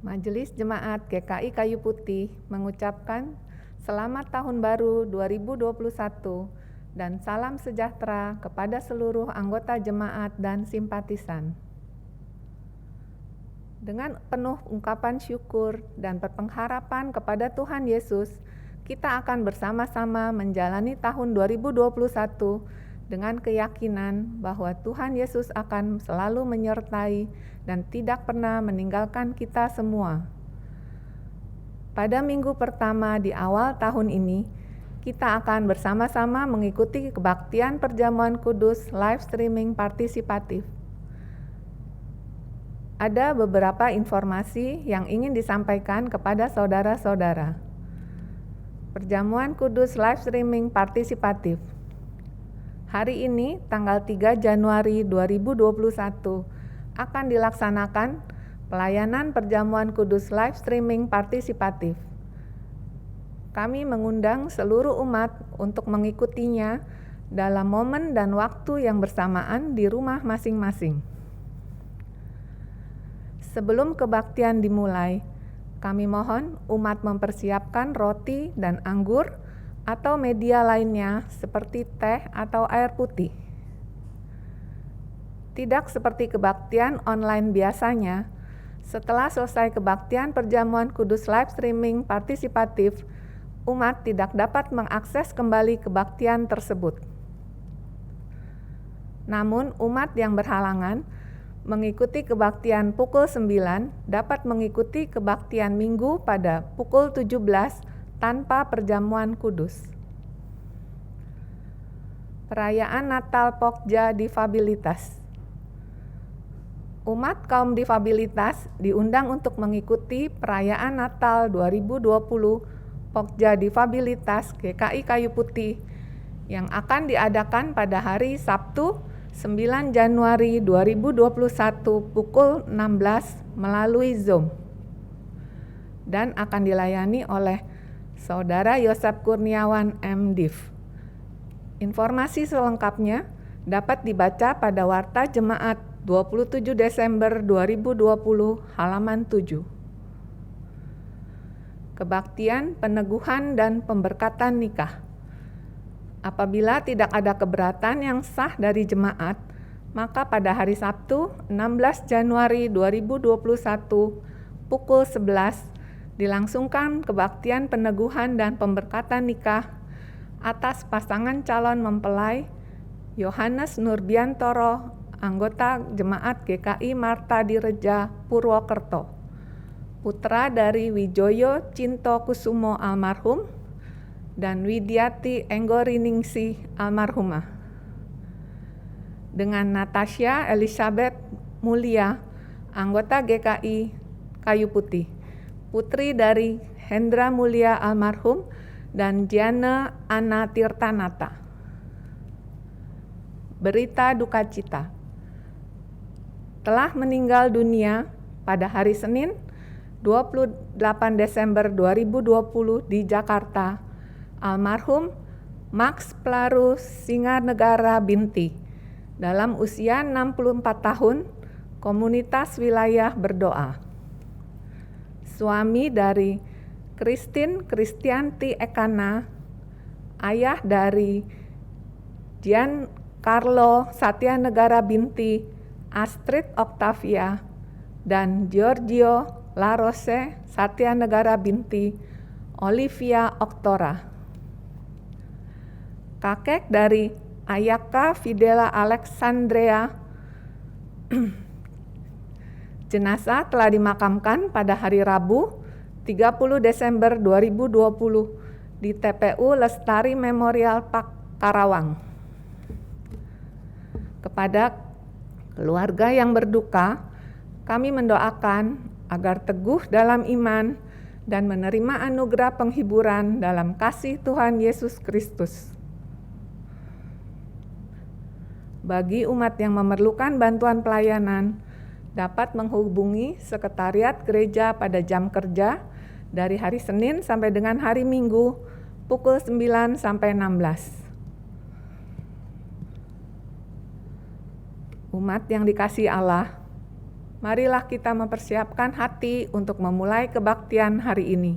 Majelis Jemaat GKI Kayu Putih mengucapkan Selamat Tahun Baru 2021 dan salam sejahtera kepada seluruh anggota jemaat dan simpatisan. Dengan penuh ungkapan syukur dan berpengharapan kepada Tuhan Yesus, kita akan bersama-sama menjalani tahun 2021 dengan keyakinan bahwa Tuhan Yesus akan selalu menyertai dan tidak pernah meninggalkan kita semua. Pada minggu pertama di awal tahun ini, kita akan bersama-sama mengikuti kebaktian perjamuan kudus live streaming partisipatif. Ada beberapa informasi yang ingin disampaikan kepada saudara-saudara. Perjamuan kudus live streaming partisipatif. Hari ini, tanggal 3 Januari 2021, akan dilaksanakan pelayanan perjamuan kudus live streaming partisipatif. Kami mengundang seluruh umat untuk mengikutinya dalam momen dan waktu yang bersamaan di rumah masing-masing. Sebelum kebaktian dimulai, kami mohon umat mempersiapkan roti dan anggur atau media lainnya seperti teh atau air putih. Tidak seperti kebaktian online biasanya, setelah selesai kebaktian perjamuan kudus live streaming partisipatif, umat tidak dapat mengakses kembali kebaktian tersebut. Namun umat yang berhalangan mengikuti kebaktian pukul 9 dapat mengikuti kebaktian minggu pada pukul 17 tanpa perjamuan kudus. Perayaan Natal Pokja Difabilitas. Umat kaum difabilitas diundang untuk mengikuti perayaan Natal 2020 Pokja Difabilitas GKI Kayu Putih yang akan diadakan pada hari Sabtu 9 Januari 2021 pukul 16 melalui Zoom dan akan dilayani oleh Saudara Yosep Kurniawan MDiv. Informasi selengkapnya dapat dibaca pada Warta Jemaat 27 Desember 2020 halaman 7. Kebaktian, peneguhan, dan pemberkatan nikah. Apabila tidak ada keberatan yang sah dari jemaat, maka pada hari Sabtu 16 Januari 2021 pukul 11 dilangsungkan kebaktian peneguhan dan pemberkatan nikah atas pasangan calon mempelai Yohanes Nurbiantoro, anggota Jemaat GKI Marta Direja, Purwokerto, putra dari Wijoyo Cinto Kusumo almarhum dan Widiati Enggoriningsih almarhumah, dengan Natasha Elizabeth Mulia, anggota GKI Kayu Putih, putri dari Hendra Mulia almarhum dan Diana Anna Tirtanata. Berita duka cita. Telah meninggal dunia pada hari Senin 28 Desember 2020 di Jakarta, almarhum Max Plarus Singanegara Binti dalam usia 64 tahun, komunitas wilayah berdoa. Suami dari Christine Kristianti Ekana, ayah dari Giancarlo Satyanegara Binti, Astrid Octavia, dan Giorgio La Rose Satyanegara Binti, Olivia Oktora. Kakek dari Ayaka Fidela Alexandrea. Jenazah telah dimakamkan pada hari Rabu 30 Desember 2020 di TPU Lestari Memorial Park Karawang. Kepada keluarga yang berduka, kami mendoakan agar teguh dalam iman dan menerima anugerah penghiburan dalam kasih Tuhan Yesus Kristus. Bagi umat yang memerlukan bantuan pelayanan, dapat menghubungi Sekretariat Gereja pada jam kerja dari hari Senin sampai dengan hari Minggu pukul 9 sampai 16. Umat yang dikasihi Allah, Marilah kita mempersiapkan hati untuk memulai kebaktian hari ini.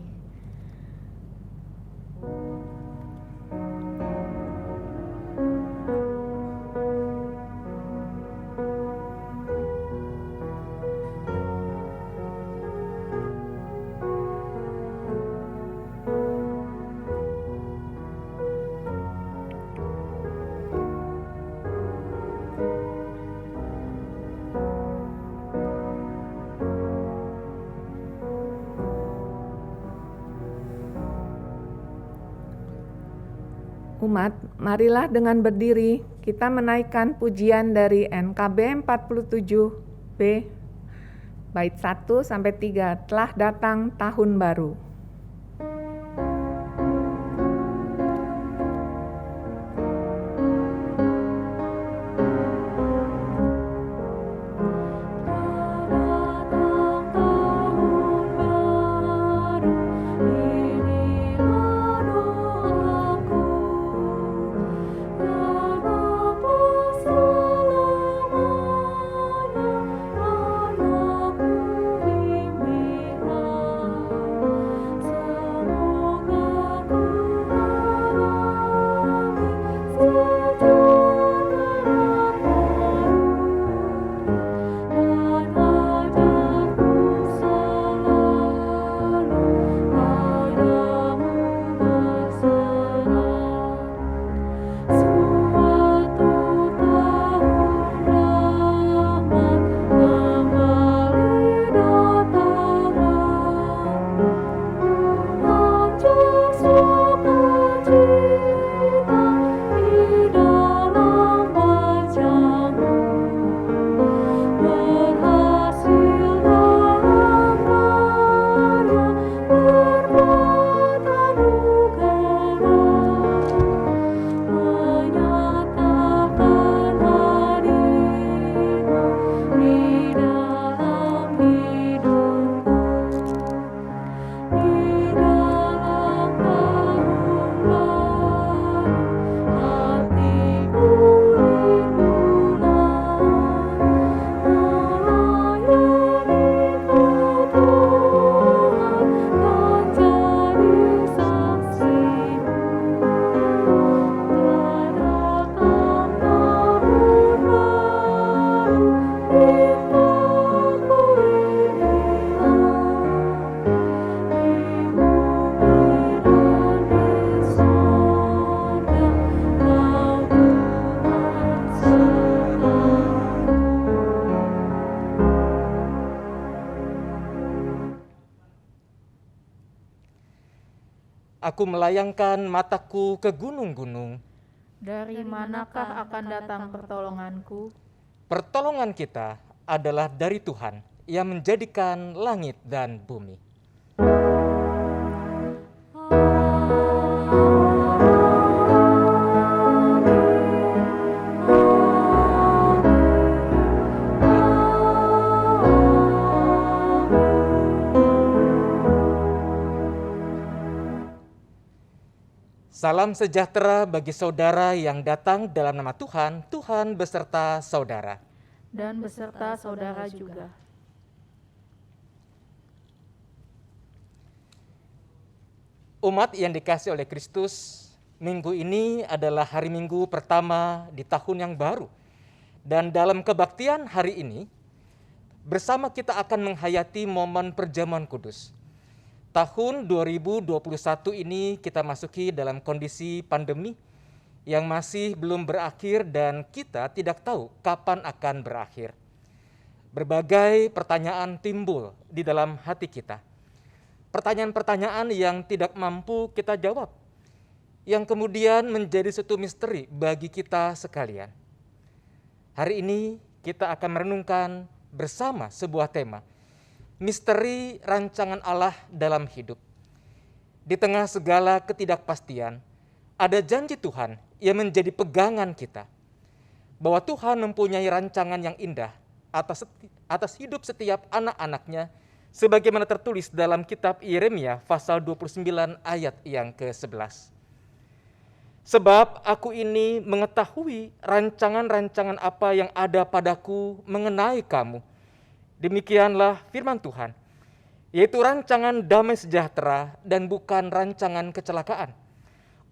Umat, marilah dengan berdiri kita menaikkan pujian dari NKB 47B, bait 1 sampai 3, telah datang tahun baru. Aku melayangkan mataku ke gunung-gunung. Dari manakah akan datang pertolonganku? Pertolongan kita adalah dari Tuhan yang menjadikan langit dan bumi. Salam sejahtera bagi saudara yang datang dalam nama Tuhan, Tuhan beserta saudara. Dan beserta saudara juga. Umat yang dikasihi oleh Kristus, minggu ini adalah hari Minggu pertama di tahun yang baru. Dan dalam kebaktian hari ini, bersama kita akan menghayati momen perjamuan kudus. Tahun 2021 ini kita masuki dalam kondisi pandemi yang masih belum berakhir dan kita tidak tahu kapan akan berakhir. Berbagai pertanyaan timbul di dalam hati kita. Pertanyaan-pertanyaan yang tidak mampu kita jawab, yang kemudian menjadi satu misteri bagi kita sekalian. Hari ini kita akan merenungkan bersama sebuah tema, misteri rancangan Allah dalam hidup. Di tengah segala ketidakpastian, ada janji Tuhan yang menjadi pegangan kita. Bahwa Tuhan mempunyai rancangan yang indah atas hidup setiap anak-anaknya, sebagaimana tertulis dalam kitab Yeremia pasal 29 ayat yang ke-11. Sebab aku ini mengetahui rancangan-rancangan apa yang ada padaku mengenai kamu, Demikianlah firman Tuhan, yaitu rancangan damai sejahtera dan bukan rancangan kecelakaan,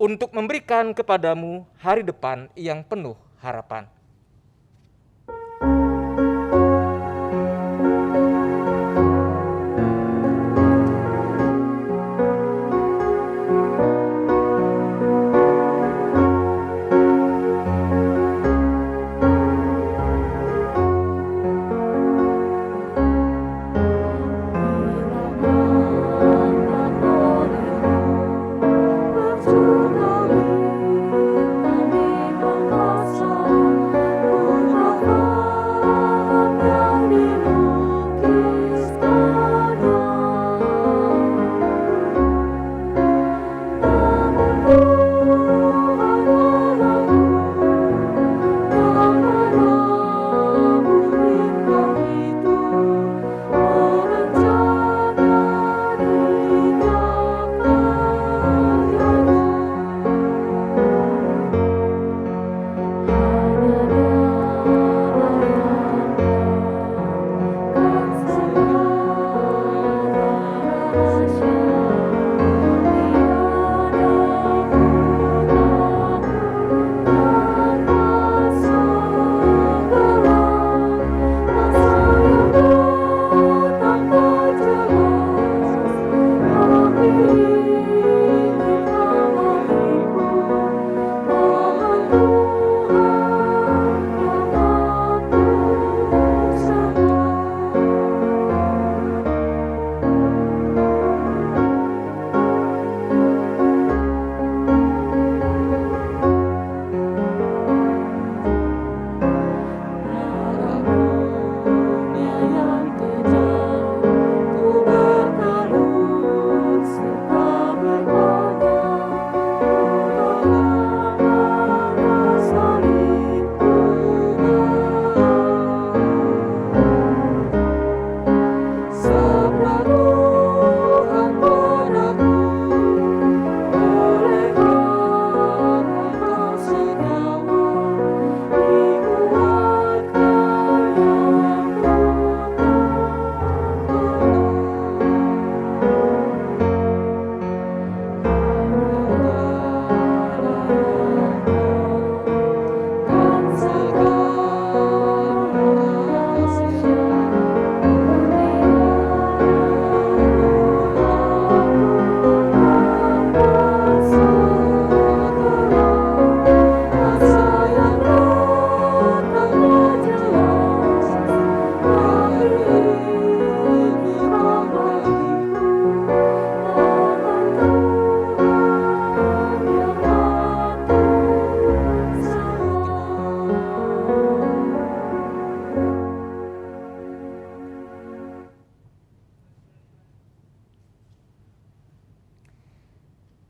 untuk memberikan kepadamu hari depan yang penuh harapan.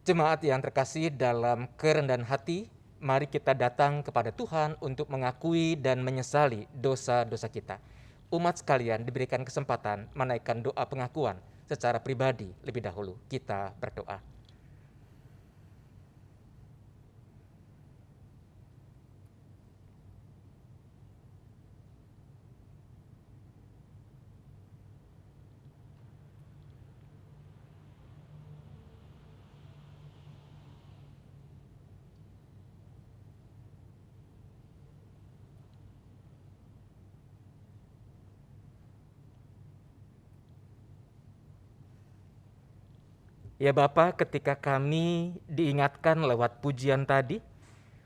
Jemaat yang terkasih dalam kerendahan hati, mari kita datang kepada Tuhan untuk mengakui dan menyesali dosa-dosa kita. Umat sekalian diberikan kesempatan menaikkan doa pengakuan secara pribadi lebih dahulu. Kita berdoa. Ya Bapa, ketika kami diingatkan lewat pujian tadi,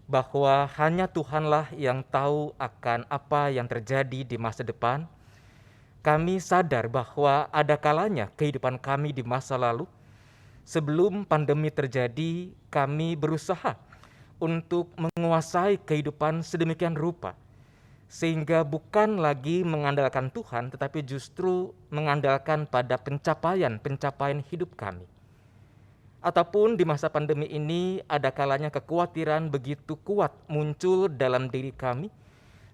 bahwa hanya Tuhanlah yang tahu akan apa yang terjadi di masa depan, kami sadar bahwa ada kalanya kehidupan kami di masa lalu, sebelum pandemi terjadi, kami berusaha untuk menguasai kehidupan sedemikian rupa, sehingga bukan lagi mengandalkan Tuhan, tetapi justru mengandalkan pada pencapaian hidup kami. Ataupun di masa pandemi ini ada kalanya kekhawatiran begitu kuat muncul dalam diri kami,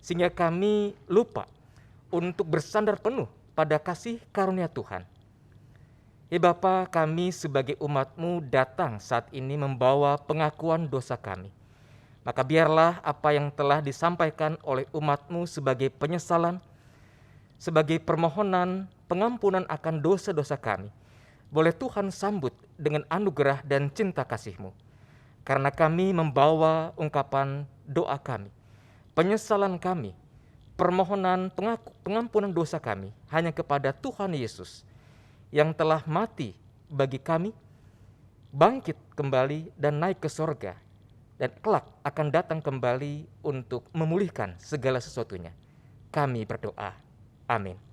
sehingga kami lupa untuk bersandar penuh pada kasih karunia Tuhan. Ya Bapa, kami sebagai umat-Mu datang saat ini membawa pengakuan dosa kami. Maka biarlah apa yang telah disampaikan oleh umat-Mu sebagai penyesalan sebagai permohonan pengampunan akan dosa-dosa kami, boleh Tuhan sambut dengan anugerah dan cinta kasih-Mu. Karena kami membawa ungkapan doa kami, penyesalan kami, permohonan pengampunan dosa kami hanya kepada Tuhan Yesus yang telah mati bagi kami, bangkit kembali dan naik ke sorga, dan kelak akan datang kembali untuk memulihkan segala sesuatunya. Kami berdoa. Amin.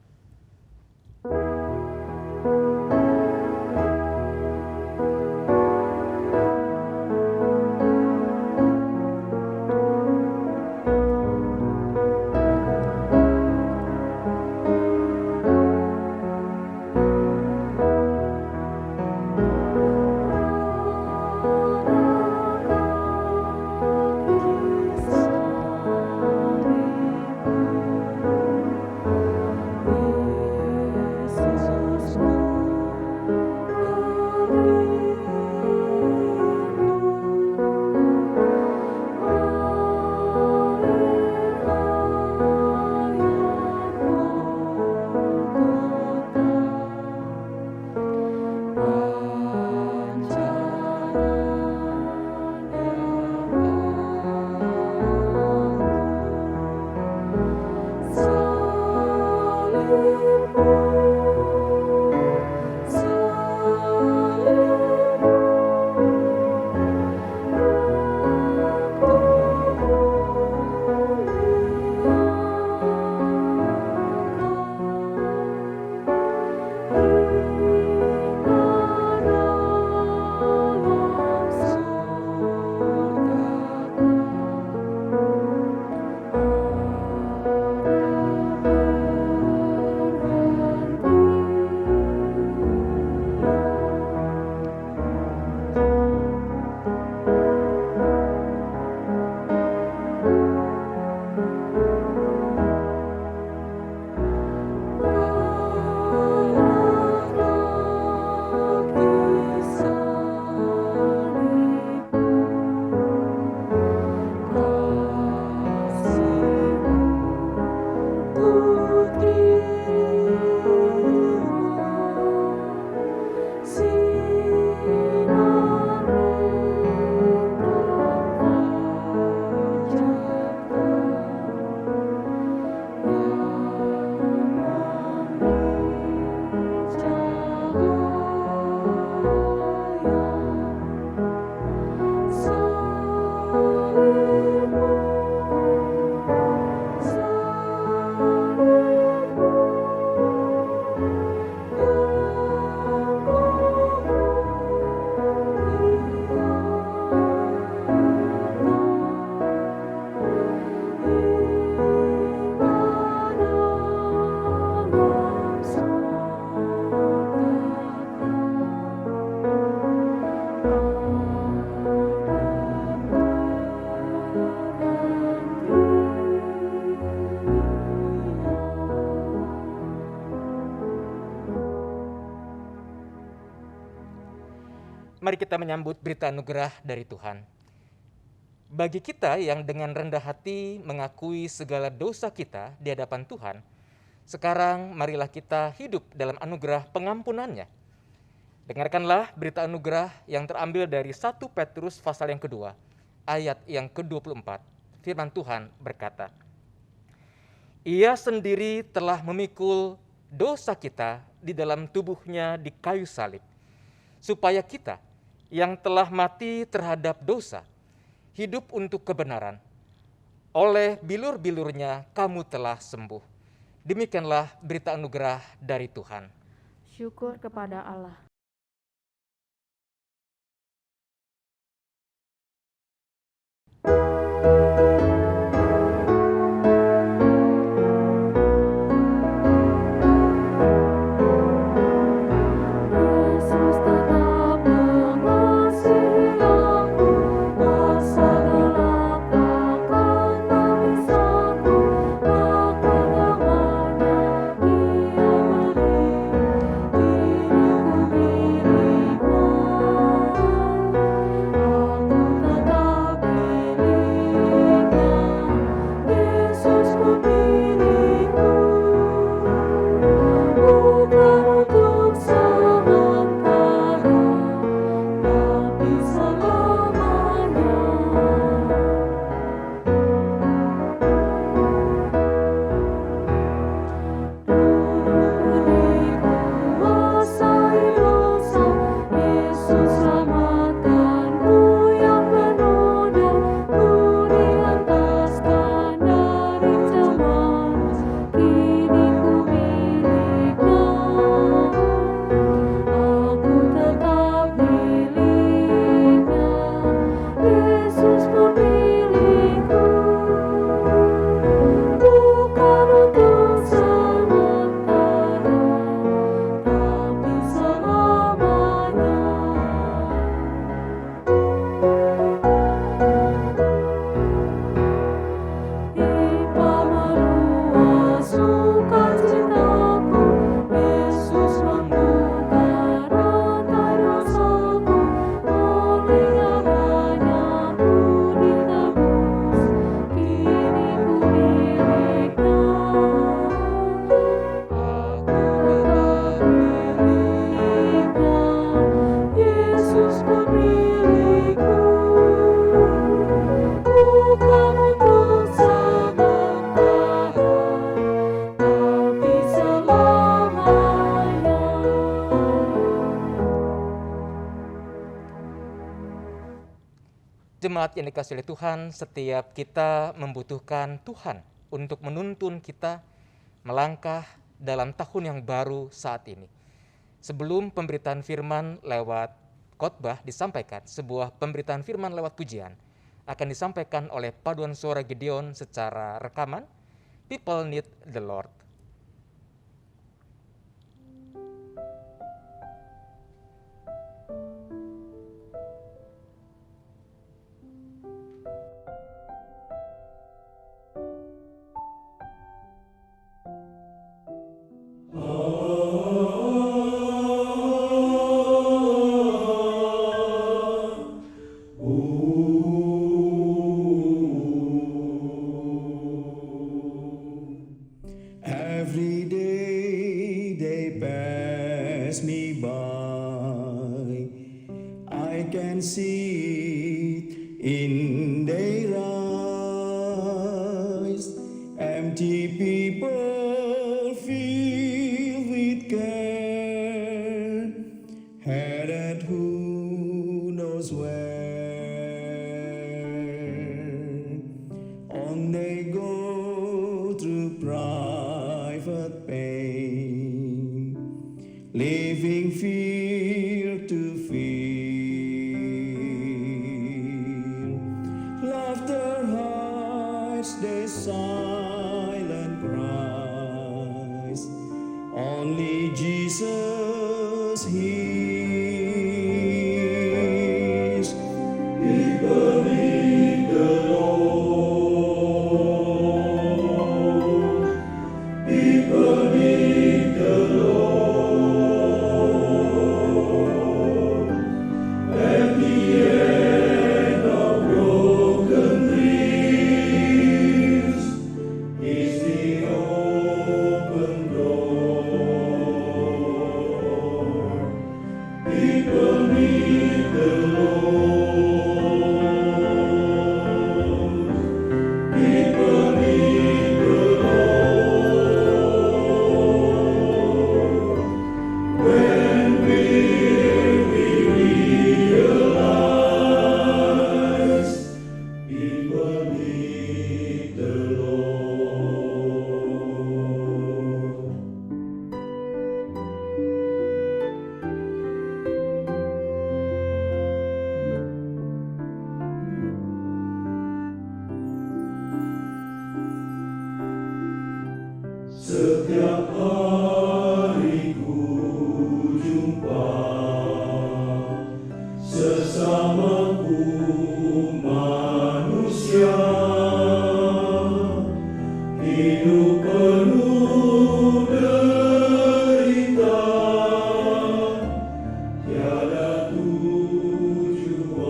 Mari kita menyambut berita anugerah dari Tuhan. Bagi kita yang dengan rendah hati mengakui segala dosa kita di hadapan Tuhan, sekarang marilah kita hidup dalam anugerah pengampunannya. Dengarkanlah berita anugerah yang terambil dari 1 Petrus pasal yang kedua, ayat yang ke-24. Firman Tuhan berkata, Ia sendiri telah memikul dosa kita di dalam tubuhnya di kayu salib, supaya kita yang telah mati terhadap dosa, hidup untuk kebenaran. Oleh bilur-bilurnya kamu telah sembuh. Demikianlah berita anugerah dari Tuhan. Syukur kepada Allah. Diriku Jemaat yang dikasihi oleh Tuhan, setiap kita membutuhkan Tuhan untuk menuntun kita melangkah dalam tahun yang baru saat ini. Sebelum pemberitaan firman lewat khotbah disampaikan, sebuah pemberitaan firman lewat pujian akan disampaikan oleh paduan suara Gideon secara rekaman. People Need the Lord. Every day they pass me by, I can see it in their eyes. Empty people filled with care, headed who knows where. On they go through private pain, living fear to fear. Laughter hides their silent cries, only Jesus hears. People need the Lord. People need the Lord. At the end of broken dreams is the open door. People need the Lord. People need the Lord. When will we realize people need the Lord? Setiap hari ku jumpa sesamaku manusia, hidup penuh derita, tiada tujuan,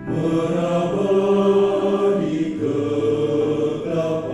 meraba di kegelapan.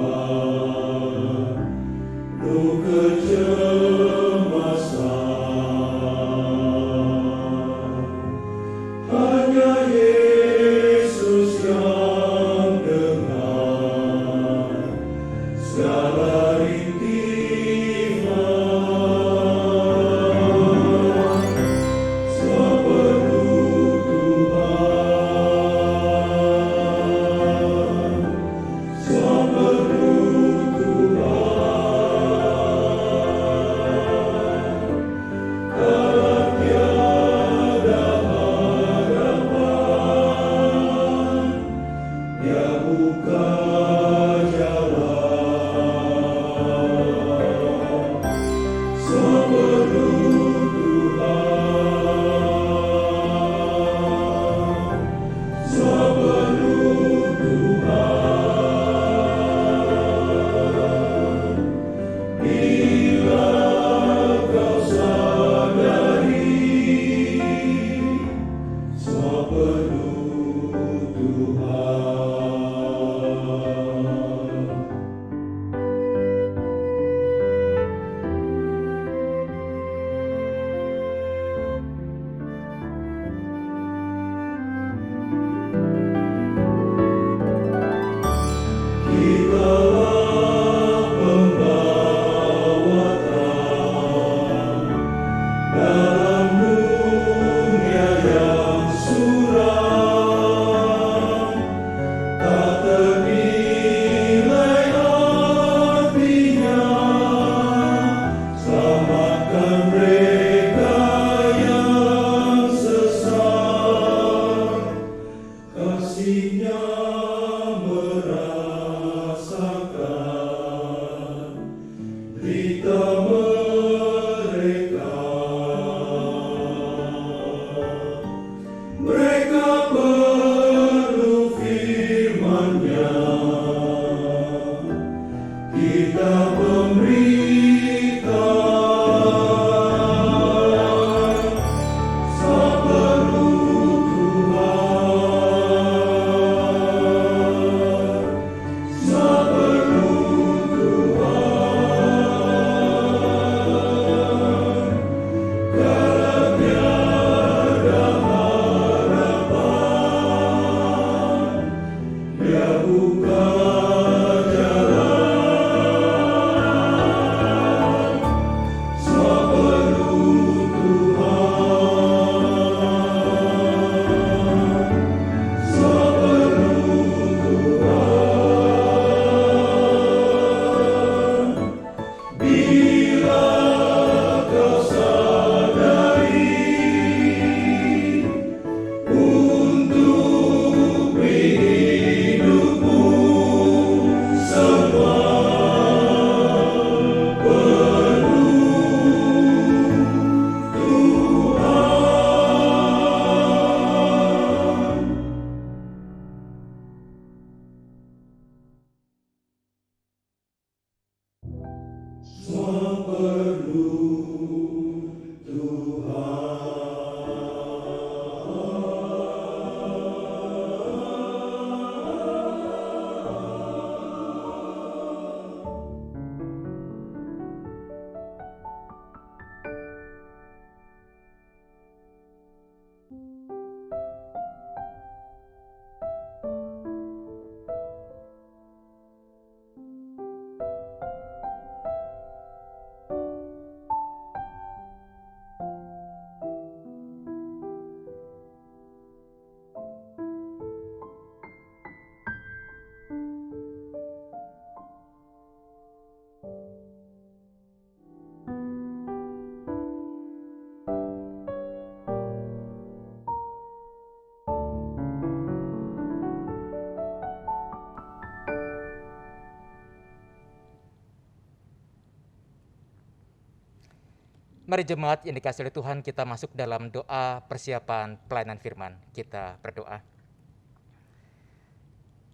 Mari jemaat yang dikasihi oleh Tuhan, kita masuk dalam doa persiapan pelayanan firman. Kita berdoa.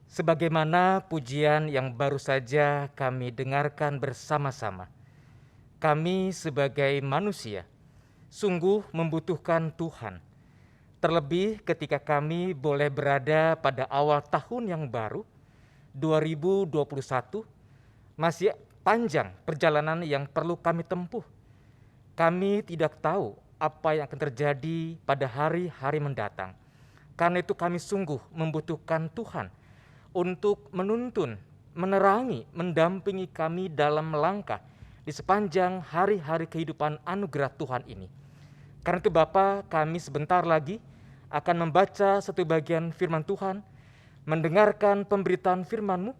Sebagaimana pujian yang baru saja kami dengarkan bersama-sama, kami sebagai manusia sungguh membutuhkan Tuhan. Terlebih ketika kami boleh berada pada awal tahun yang baru, 2021, masih panjang perjalanan yang perlu kami tempuh. Kami tidak tahu apa yang akan terjadi pada hari-hari mendatang. Karena itu kami sungguh membutuhkan Tuhan untuk menuntun, menerangi, mendampingi kami dalam melangkah di sepanjang hari-hari kehidupan anugerah Tuhan ini. Karena itu Bapa, kami sebentar lagi akan membaca satu bagian firman Tuhan, mendengarkan pemberitaan firman-Mu.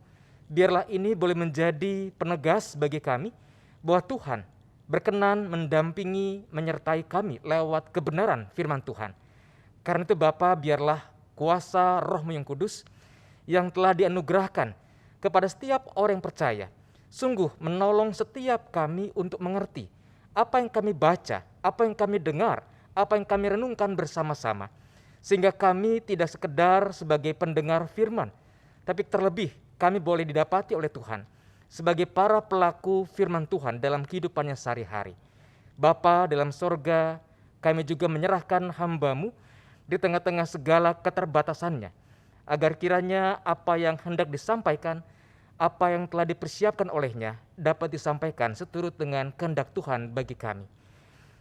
Biarlah ini boleh menjadi penegas bagi kami bahwa Tuhan berkenan mendampingi, menyertai kami lewat kebenaran firman Tuhan. Karena itu Bapa, biarlah kuasa Roh-Mu yang kudus yang telah dianugerahkan kepada setiap orang yang percaya, sungguh menolong setiap kami untuk mengerti apa yang kami baca, apa yang kami dengar, apa yang kami renungkan bersama-sama. Sehingga kami tidak sekedar sebagai pendengar firman, tapi terlebih kami boleh didapati oleh Tuhan sebagai para pelaku firman Tuhan dalam kehidupannya sehari-hari. Bapa dalam sorga, kami juga menyerahkan hamba-Mu di tengah-tengah segala keterbatasannya, agar kiranya apa yang hendak disampaikan, apa yang telah dipersiapkan olehnya dapat disampaikan seturut dengan kehendak Tuhan bagi kami.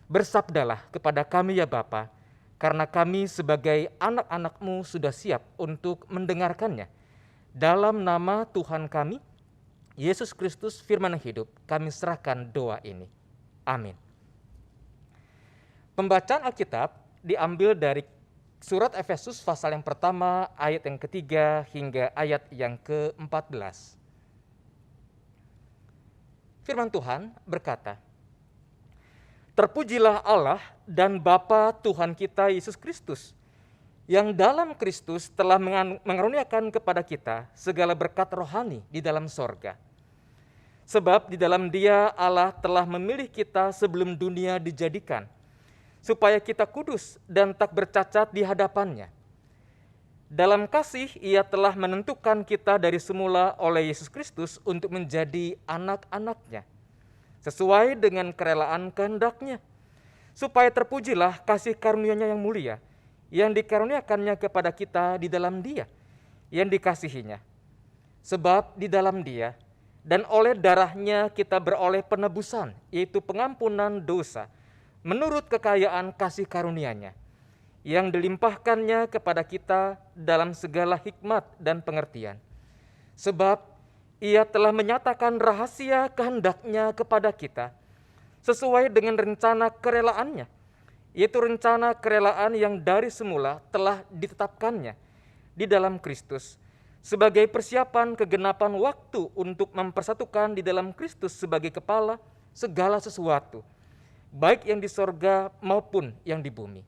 Bersabdalah kepada kami ya Bapa, karena kami sebagai anak-anak-Mu sudah siap untuk mendengarkannya. Dalam nama Tuhan kami, Yesus Kristus firman yang hidup, kami serahkan doa ini. Amin. Pembacaan Alkitab diambil dari surat Efesus pasal yang pertama, ayat yang ketiga hingga ayat yang ke-14. Firman Tuhan berkata, "Terpujilah Allah dan Bapa Tuhan kita Yesus Kristus, yang dalam Kristus telah mengaruniakan kepada kita segala berkat rohani di dalam sorga. Sebab di dalam Dia Allah telah memilih kita sebelum dunia dijadikan, supaya kita kudus dan tak bercacat di hadapan-Nya. Dalam kasih Ia telah menentukan kita dari semula oleh Yesus Kristus untuk menjadi anak-anak-Nya, sesuai dengan kerelaan kehendak-Nya, supaya terpujilah kasih karunia-Nya yang mulia, yang dikaruniakannya kepada kita di dalam Dia, yang dikasihinya. Sebab di dalam Dia dan oleh darah-Nya kita beroleh penebusan, yaitu pengampunan dosa, menurut kekayaan kasih karunia-Nya, yang dilimpahkannya kepada kita dalam segala hikmat dan pengertian. Sebab Ia telah menyatakan rahasia kehendak-Nya kepada kita, sesuai dengan rencana kerelaan-Nya, yaitu rencana kerelaan yang dari semula telah ditetapkannya di dalam Kristus, sebagai persiapan kegenapan waktu untuk mempersatukan di dalam Kristus sebagai kepala segala sesuatu, baik yang di sorga maupun yang di bumi.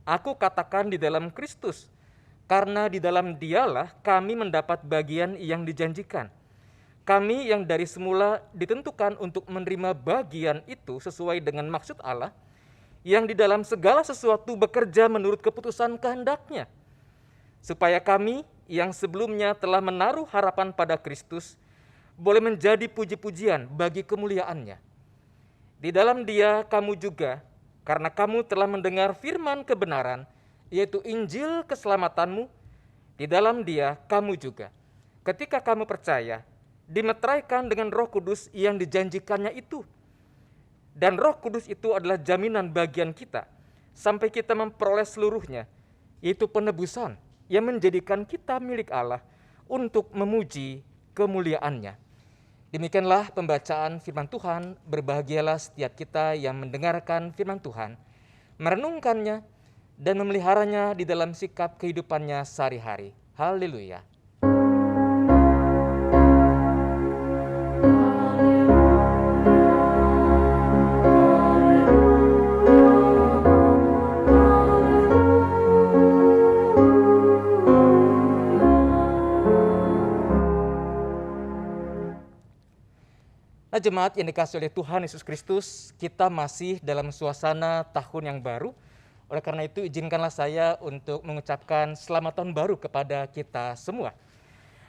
Aku katakan di dalam Kristus, karena di dalam Dialah kami mendapat bagian yang dijanjikan. Kami yang dari semula ditentukan untuk menerima bagian itu sesuai dengan maksud Allah, yang di dalam segala sesuatu bekerja menurut keputusan kehendak-Nya, supaya kami yang sebelumnya telah menaruh harapan pada Kristus boleh menjadi puji-pujian bagi kemuliaan-Nya. Di dalam Dia kamu juga, karena kamu telah mendengar firman kebenaran, yaitu Injil keselamatan-Mu, di dalam Dia kamu juga, ketika kamu percaya, dimeteraikan dengan Roh Kudus yang dijanjikannya itu. Dan Roh Kudus itu adalah jaminan bagian kita, sampai kita memperoleh seluruhnya, yaitu penebusan yang menjadikan kita milik Allah untuk memuji kemuliaan-Nya. Demikianlah pembacaan firman Tuhan. Berbahagialah setiap kita yang mendengarkan firman Tuhan, merenungkannya, dan memeliharanya di dalam sikap kehidupannya sehari-hari. Haleluya. Nah, jemaat yang dikasihi oleh Tuhan Yesus Kristus, kita masih dalam suasana tahun yang baru. Oleh karena itu, izinkanlah saya untuk mengucapkan selamat tahun baru kepada kita semua.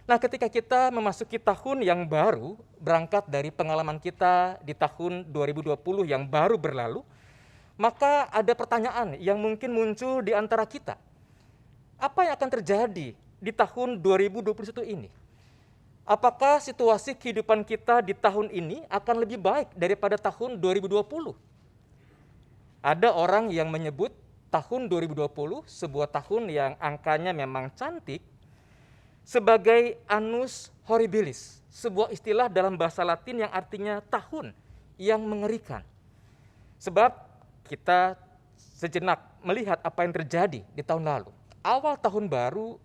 Nah, ketika kita memasuki tahun yang baru, berangkat dari pengalaman kita di tahun 2020 yang baru berlalu, maka ada pertanyaan yang mungkin muncul di antara kita. Apa yang akan terjadi di tahun 2021 ini? Apakah situasi kehidupan kita di tahun ini akan lebih baik daripada tahun 2020? Ada orang yang menyebut tahun 2020 sebuah tahun yang angkanya memang cantik, sebagai annus horribilis, sebuah istilah dalam bahasa Latin yang artinya tahun yang mengerikan. Sebab kita sejenak melihat apa yang terjadi di tahun lalu. Awal tahun baru,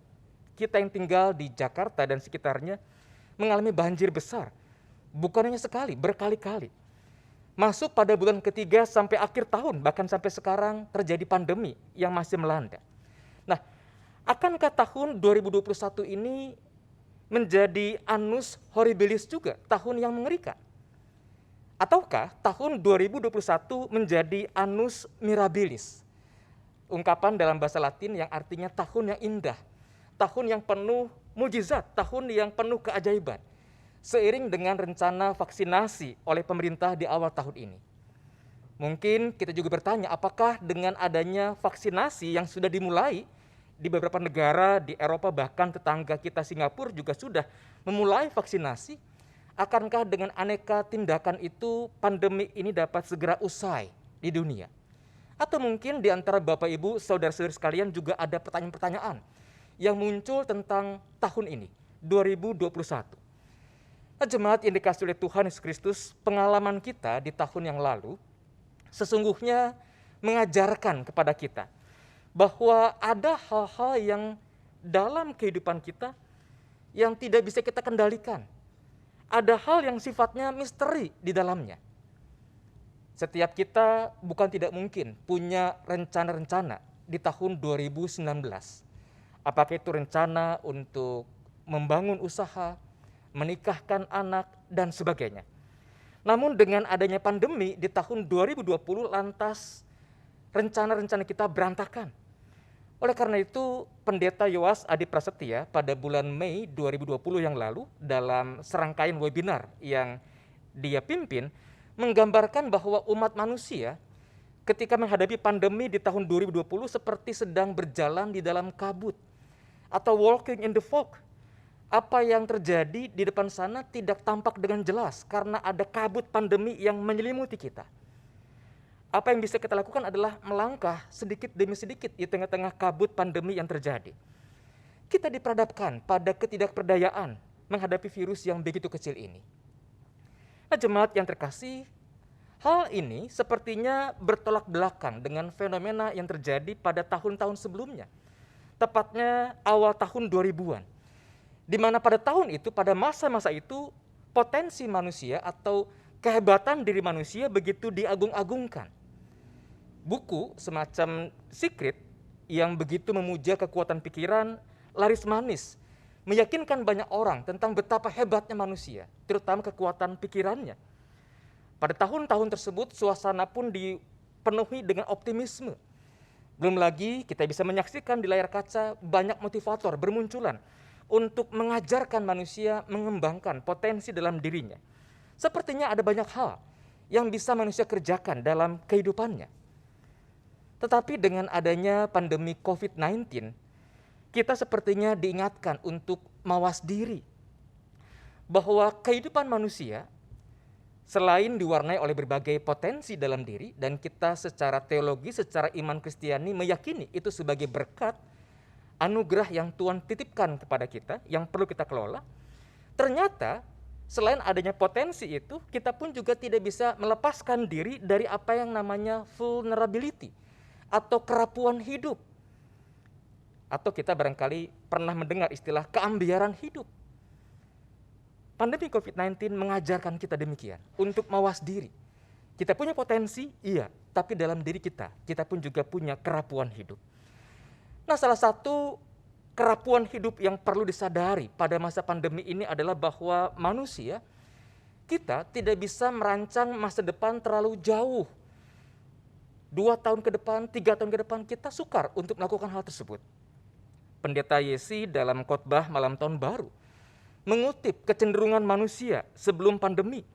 kita yang tinggal di Jakarta dan sekitarnya mengalami banjir besar. Bukan hanya sekali, berkali-kali. Masuk pada bulan ketiga sampai akhir tahun, bahkan sampai sekarang terjadi pandemi yang masih melanda. Nah, akankah tahun 2021 ini menjadi annus horribilis juga, tahun yang mengerikan? Ataukah tahun 2021 menjadi annus mirabilis? Ungkapan dalam bahasa Latin yang artinya tahun yang indah, tahun yang penuh mujizat, tahun yang penuh keajaiban. Seiring dengan rencana vaksinasi oleh pemerintah di awal tahun ini. Mungkin kita juga bertanya, apakah dengan adanya vaksinasi yang sudah dimulai di beberapa negara di Eropa, bahkan tetangga kita Singapura juga sudah memulai vaksinasi, akankah dengan aneka tindakan itu pandemi ini dapat segera usai di dunia? Atau mungkin di antara Bapak Ibu, saudara-saudari sekalian juga ada pertanyaan-pertanyaan yang muncul tentang tahun ini, 2021. Nah, jemaat yang dikasihi oleh Tuhan Yesus Kristus, pengalaman kita di tahun yang lalu sesungguhnya mengajarkan kepada kita bahwa ada hal-hal yang dalam kehidupan kita yang tidak bisa kita kendalikan. Ada hal yang sifatnya misteri di dalamnya. Setiap kita bukan tidak mungkin punya rencana-rencana di tahun 2019. Apakah itu rencana untuk membangun usaha, menikahkan anak, dan sebagainya. Namun dengan adanya pandemi di tahun 2020 lantas rencana-rencana kita berantakan. Oleh karena itu, Pendeta Yoas Adi Prasetya pada bulan Mei 2020 yang lalu dalam serangkaian webinar yang dia pimpin menggambarkan bahwa umat manusia ketika menghadapi pandemi di tahun 2020 seperti sedang berjalan di dalam kabut atau walking in the fog. Apa yang terjadi di depan sana tidak tampak dengan jelas karena ada kabut pandemi yang menyelimuti kita. Apa yang bisa kita lakukan adalah melangkah sedikit demi sedikit di tengah-tengah kabut pandemi yang terjadi. Kita diperhadapkan pada ketidakberdayaan menghadapi virus yang begitu kecil ini. Nah, jemaat yang terkasih, hal ini sepertinya bertolak belakang dengan fenomena yang terjadi pada tahun-tahun sebelumnya. Tepatnya awal tahun 2000-an. Di mana pada tahun itu, pada masa-masa itu, potensi manusia atau kehebatan diri manusia begitu diagung-agungkan. Buku semacam Secret yang begitu memuja kekuatan pikiran, laris manis, meyakinkan banyak orang tentang betapa hebatnya manusia, terutama kekuatan pikirannya. Pada tahun-tahun tersebut, suasana pun dipenuhi dengan optimisme. Belum lagi kita bisa menyaksikan di layar kaca banyak motivator bermunculan untuk mengajarkan manusia mengembangkan potensi dalam dirinya. Sepertinya ada banyak hal yang bisa manusia kerjakan dalam kehidupannya. Tetapi dengan adanya pandemi COVID-19, kita sepertinya diingatkan untuk mawas diri. Bahwa kehidupan manusia selain diwarnai oleh berbagai potensi dalam diri, dan kita secara teologi, secara iman Kristiani meyakini itu sebagai berkat, anugerah yang Tuhan titipkan kepada kita, yang perlu kita kelola. Ternyata selain adanya potensi itu, kita pun juga tidak bisa melepaskan diri dari apa yang namanya vulnerability atau kerapuan hidup. Atau kita barangkali pernah mendengar istilah keambiaran hidup. Pandemi COVID-19 mengajarkan kita demikian, untuk mawas diri. Kita punya potensi, iya, tapi dalam diri kita pun juga punya kerapuan hidup. Nah, salah satu kerapuan hidup yang perlu disadari pada masa pandemi ini adalah bahwa manusia kita tidak bisa merancang masa depan terlalu jauh. 2 tahun ke depan, 3 tahun ke depan kita sukar untuk melakukan hal tersebut. Pendeta Yesi dalam khotbah malam tahun baru mengutip kecenderungan manusia sebelum pandemi.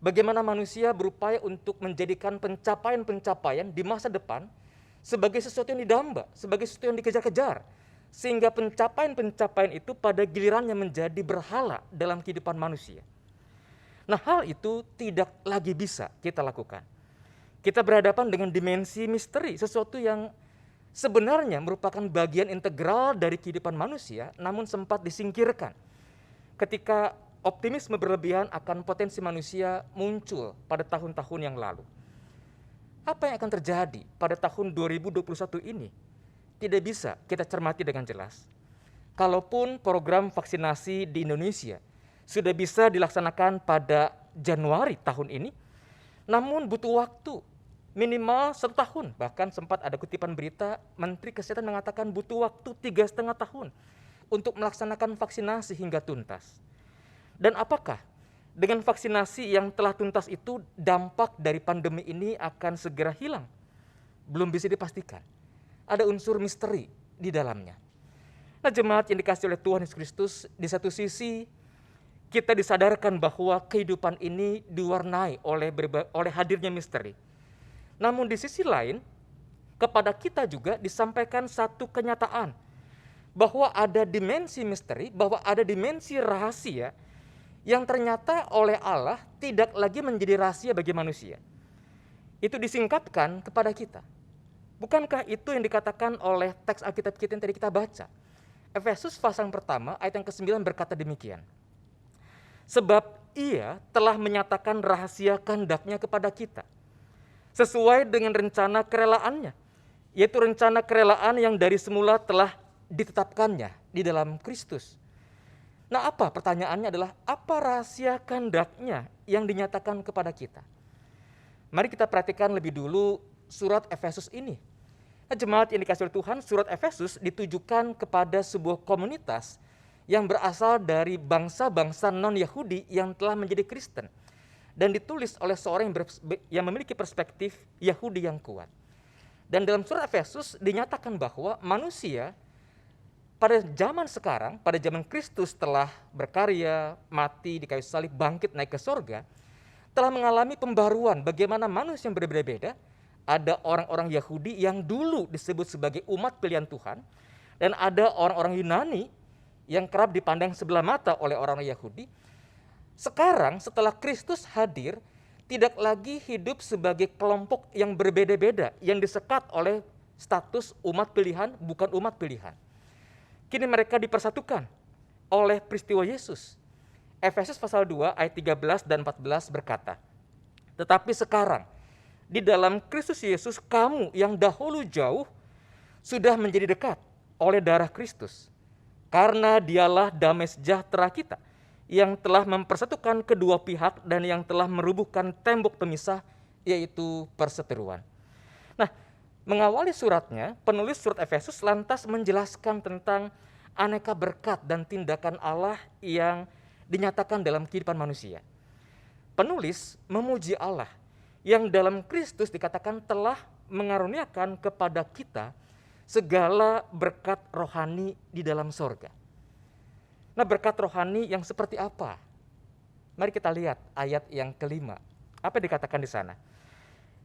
Bagaimana manusia berupaya untuk menjadikan pencapaian-pencapaian di masa depan sebagai sesuatu yang didamba, sebagai sesuatu yang dikejar-kejar. Sehingga pencapaian-pencapaian itu pada gilirannya menjadi berhala dalam kehidupan manusia. Nah, hal itu tidak lagi bisa kita lakukan. Kita berhadapan dengan dimensi misteri, sesuatu yang sebenarnya merupakan bagian integral dari kehidupan manusia, namun sempat disingkirkan ketika optimisme berlebihan akan potensi manusia muncul pada tahun-tahun yang lalu. Apa yang akan terjadi pada tahun 2021 ini tidak bisa kita cermati dengan jelas. Kalaupun program vaksinasi di Indonesia sudah bisa dilaksanakan pada Januari tahun ini, namun butuh waktu minimal 1 tahun. Bahkan sempat ada kutipan berita Menteri Kesehatan mengatakan butuh waktu 3,5 tahun untuk melaksanakan vaksinasi hingga tuntas. Dan apakah dengan vaksinasi yang telah tuntas itu dampak dari pandemi ini akan segera hilang? Belum bisa dipastikan. Ada unsur misteri di dalamnya. Nah, jemaat yang dikasihi oleh Tuhan Yesus Kristus, di satu sisi kita disadarkan bahwa kehidupan ini diwarnai oleh hadirnya misteri. Namun di sisi lain, kepada kita juga disampaikan satu kenyataan bahwa ada dimensi misteri, bahwa ada dimensi rahasia yang ternyata oleh Allah tidak lagi menjadi rahasia bagi manusia. Itu disingkapkan kepada kita. Bukankah itu yang dikatakan oleh teks Alkitab kita yang tadi kita baca? Efesus pasal pertama ayat yang ke-9 berkata demikian. Sebab Ia telah menyatakan rahasia kehendak-Nya kepada kita, sesuai dengan rencana kerelaannya, yaitu rencana kerelaan yang dari semula telah ditetapkannya di dalam Kristus. Nah, apa pertanyaannya adalah apa rahasia kehendak-Nya yang dinyatakan kepada kita? Mari kita perhatikan lebih dulu surat Efesus ini. Nah, jemaat yang dikasihi oleh Tuhan, surat Efesus ditujukan kepada sebuah komunitas yang berasal dari bangsa-bangsa non-Yahudi yang telah menjadi Kristen dan ditulis oleh seorang yang memiliki perspektif Yahudi yang kuat. Dan dalam surat Efesus dinyatakan bahwa manusia pada zaman sekarang, pada zaman Kristus telah berkarya, mati di kayu salib, bangkit naik ke sorga, telah mengalami pembaruan bagaimana manusia yang berbeda-beda. Ada orang-orang Yahudi yang dulu disebut sebagai umat pilihan Tuhan, dan ada orang-orang Yunani yang kerap dipandang sebelah mata oleh orang Yahudi. Sekarang setelah Kristus hadir, tidak lagi hidup sebagai kelompok yang berbeda-beda, yang disekat oleh status umat pilihan, bukan umat pilihan. Kini mereka dipersatukan oleh peristiwa Yesus. Efesus pasal 2 ayat 13 dan 14 berkata, tetapi sekarang di dalam Kristus Yesus kamu yang dahulu jauh sudah menjadi dekat oleh darah Kristus. Karena Dialah damai sejahtera kita yang telah mempersatukan kedua pihak dan yang telah merubuhkan tembok pemisah, yaitu perseteruan. Nah, mengawali suratnya, penulis surat Efesus lantas menjelaskan tentang aneka berkat dan tindakan Allah yang dinyatakan dalam kehidupan manusia. Penulis memuji Allah yang dalam Kristus dikatakan telah mengaruniakan kepada kita segala berkat rohani di dalam sorga. Nah, berkat rohani yang seperti apa? Mari kita lihat ayat yang kelima. Apa yang dikatakan di sana?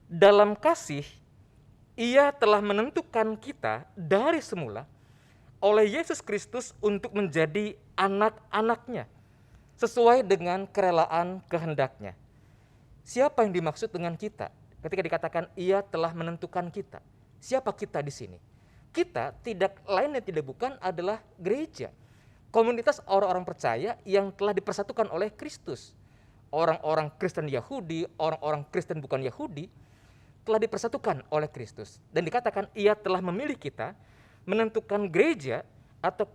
Dalam kasih, Ia telah menentukan kita dari semula oleh Yesus Kristus untuk menjadi anak-anak-Nya, sesuai dengan kerelaan kehendak-Nya. Siapa yang dimaksud dengan kita? Ketika dikatakan Ia telah menentukan kita. Siapa kita di sini? Kita tidak lain dan tidak bukan adalah gereja. Komunitas orang-orang percaya yang telah dipersatukan oleh Kristus. Orang-orang Kristen Yahudi, orang-orang Kristen bukan Yahudi, telah dipersatukan oleh Kristus. Dan dikatakan Ia telah memilih kita, menentukan gereja atau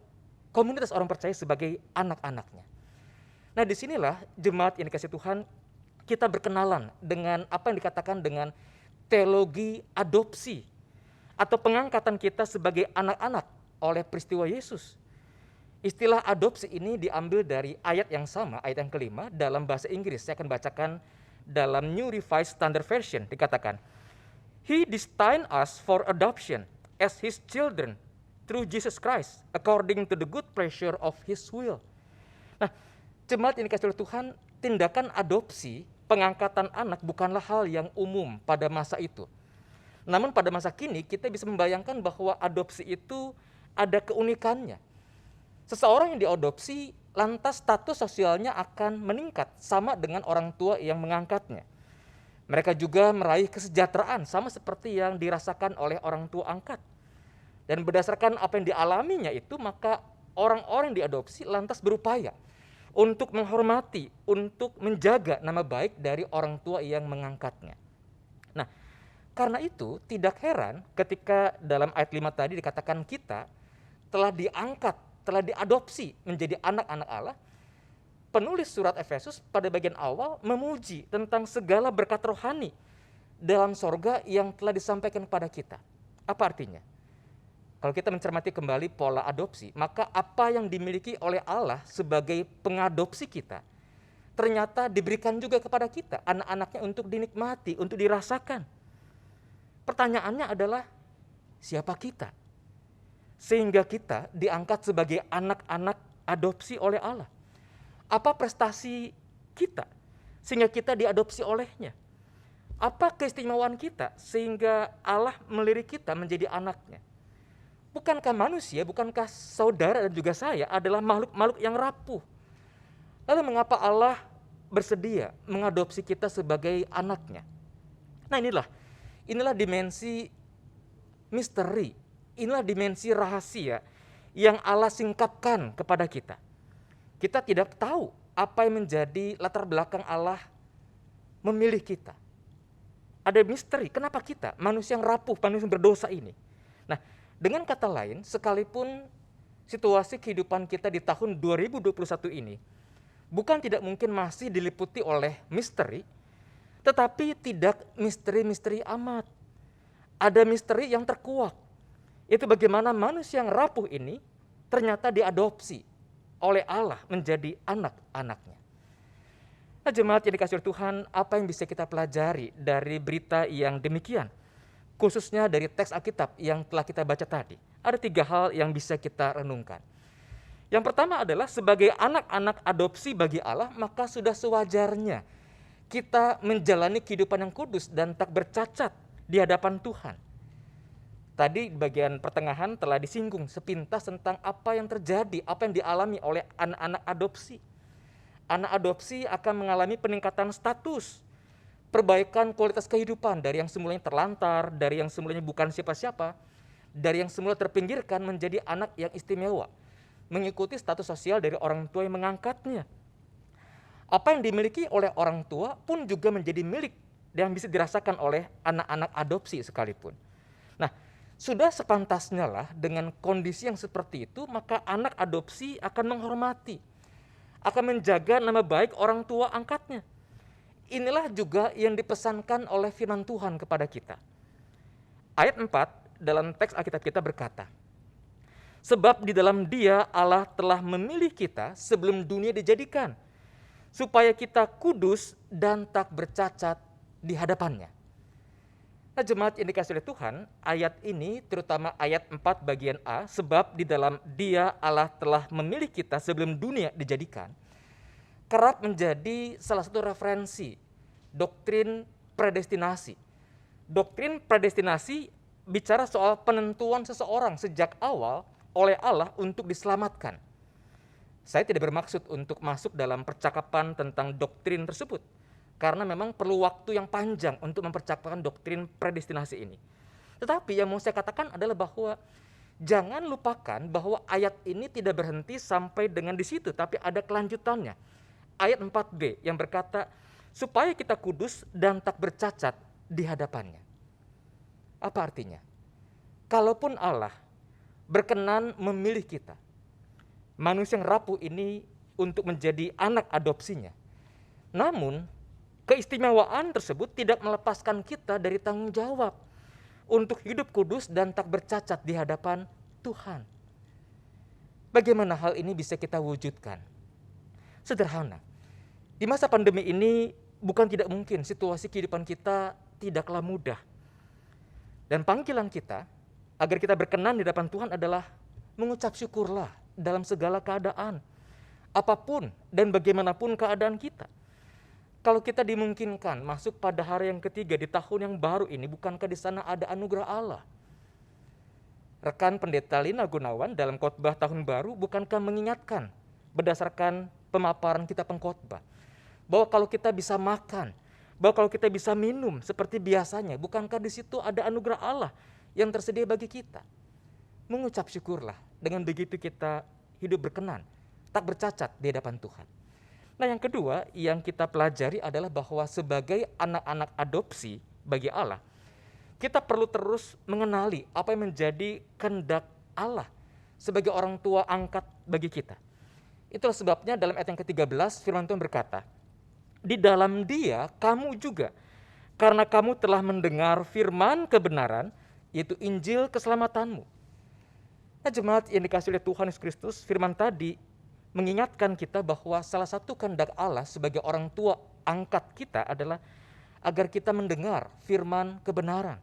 komunitas orang percaya sebagai anak-anak-Nya. Nah, disinilah jemaat yang dikasihi Tuhan, kita berkenalan dengan apa yang dikatakan dengan teologi adopsi atau pengangkatan kita sebagai anak-anak oleh peristiwa Yesus. Istilah adopsi ini diambil dari ayat yang sama, ayat yang kelima dalam bahasa Inggris. Saya akan bacakan dalam New Revised Standard Version. Dikatakan, He destined us for adoption as His children through Jesus Christ, according to the good pleasure of His will. Nah, jemaat yang dikasihi oleh Tuhan, tindakan adopsi, pengangkatan anak bukanlah hal yang umum pada masa itu. Namun pada masa kini kita bisa membayangkan bahwa adopsi itu ada keunikannya. Seseorang yang diadopsi, lantas status sosialnya akan meningkat sama dengan orang tua yang mengangkatnya. Mereka juga meraih kesejahteraan sama seperti yang dirasakan oleh orang tua angkat. Dan berdasarkan apa yang dialaminya itu, maka orang-orang yang diadopsi lantas berupaya untuk menghormati, untuk menjaga nama baik dari orang tua yang mengangkatnya. Nah, karena itu tidak heran ketika dalam ayat 5 tadi dikatakan kita telah diangkat, telah diadopsi menjadi anak-anak Allah. Penulis surat Efesus pada bagian awal memuji tentang segala berkat rohani dalam sorga yang telah disampaikan kepada kita. Apa artinya? Kalau kita mencermati kembali pola adopsi, maka apa yang dimiliki oleh Allah sebagai pengadopsi kita, ternyata diberikan juga kepada kita, anak-anaknya untuk dinikmati, untuk dirasakan. Pertanyaannya adalah, siapa kita? Sehingga kita diangkat sebagai anak-anak adopsi oleh Allah. Apa prestasi kita sehingga kita diadopsi olehnya? Apa keistimewaan kita sehingga Allah melirik kita menjadi anaknya? Bukankah manusia, bukankah saudara dan juga saya adalah makhluk-makhluk yang rapuh? Lalu mengapa Allah bersedia mengadopsi kita sebagai anaknya? Nah, inilah dimensi misteri. Inilah dimensi rahasia yang Allah singkapkan kepada kita. Kita tidak tahu apa yang menjadi latar belakang Allah memilih kita. Ada misteri, kenapa kita, manusia yang rapuh, manusia yang berdosa ini. Nah, dengan kata lain, sekalipun situasi kehidupan kita di tahun 2021 ini bukan tidak mungkin masih diliputi oleh misteri, tetapi tidak misteri-misteri amat. Ada misteri yang terkuak. Itu bagaimana manusia yang rapuh ini ternyata diadopsi oleh Allah menjadi anak-anaknya. Nah, jemaat yang dikasihi oleh Tuhan, apa yang bisa kita pelajari dari berita yang demikian? Khususnya dari teks Alkitab yang telah kita baca tadi. Ada 3 hal yang bisa kita renungkan. Yang pertama adalah sebagai anak-anak adopsi bagi Allah, maka sudah sewajarnya kita menjalani kehidupan yang kudus dan tak bercacat di hadapan Tuhan. Tadi bagian pertengahan telah disinggung sepintas tentang apa yang terjadi, apa yang dialami oleh anak-anak adopsi. Anak adopsi akan mengalami peningkatan status, perbaikan kualitas kehidupan dari yang semulanya terlantar, dari yang semulanya bukan siapa-siapa, dari yang semula terpinggirkan menjadi anak yang istimewa, mengikuti status sosial dari orang tua yang mengangkatnya. Apa yang dimiliki oleh orang tua pun juga menjadi milik yang bisa dirasakan oleh anak-anak adopsi sekalipun. Nah, sudah sepantasnya lah dengan kondisi yang seperti itu, maka anak adopsi akan menghormati, akan menjaga nama baik orang tua angkatnya. Inilah juga yang dipesankan oleh firman Tuhan kepada kita. Ayat 4 dalam teks Alkitab kita berkata, sebab di dalam Dia Allah telah memilih kita sebelum dunia dijadikan, supaya kita kudus dan tak bercacat di hadapannya. Nah, jemaat yang dikasihi oleh Tuhan, ayat ini terutama ayat 4 bagian A, sebab di dalam Dia Allah telah memilih kita sebelum dunia dijadikan, kerap menjadi salah satu referensi doktrin predestinasi. Doktrin predestinasi bicara soal penentuan seseorang sejak awal oleh Allah untuk diselamatkan. Saya tidak bermaksud untuk masuk dalam percakapan tentang doktrin tersebut, karena memang perlu waktu yang panjang untuk mempercakapkan doktrin predestinasi ini. Tetapi yang mau saya katakan adalah bahwa jangan lupakan bahwa ayat ini tidak berhenti sampai dengan di situ, tapi ada kelanjutannya. Ayat 4b yang berkata, supaya kita kudus dan tak bercacat di hadapannya. Apa artinya? Kalaupun Allah berkenan memilih kita, manusia yang rapuh ini untuk menjadi anak adopsinya, namun keistimewaan tersebut tidak melepaskan kita dari tanggung jawab untuk hidup kudus dan tak bercacat di hadapan Tuhan. Bagaimana hal ini bisa kita wujudkan? Sederhana. Di masa pandemi ini bukan tidak mungkin situasi kehidupan kita tidaklah mudah. Dan panggilan kita agar kita berkenan di hadapan Tuhan adalah mengucap syukurlah dalam segala keadaan. Apapun dan bagaimanapun keadaan kita. Kalau kita dimungkinkan masuk pada hari yang ketiga di tahun yang baru ini, bukankah di sana ada anugerah Allah? Rekan Pendeta Lina Gunawan dalam khotbah tahun baru bukankah mengingatkan berdasarkan pemaparan kita pengkhotbah bahwa kalau kita bisa makan, bahwa kalau kita bisa minum seperti biasanya, bukankah di situ ada anugerah Allah yang tersedia bagi kita? Mengucap syukurlah, dengan begitu kita hidup berkenan, tak bercacat di hadapan Tuhan. Nah, yang kedua yang kita pelajari adalah bahwa sebagai anak-anak adopsi bagi Allah, kita perlu terus mengenali apa yang menjadi kehendak Allah sebagai orang tua angkat bagi kita. Itulah sebabnya dalam ayat yang ke-13 firman Tuhan berkata, di dalam Dia kamu juga, karena kamu telah mendengar firman kebenaran, yaitu Injil keselamatanmu. Nah, jemaat yang dikasihi oleh Tuhan Yesus Kristus, firman tadi mengingatkan kita bahwa salah satu kehendak Allah sebagai orang tua angkat kita adalah agar kita mendengar firman kebenaran.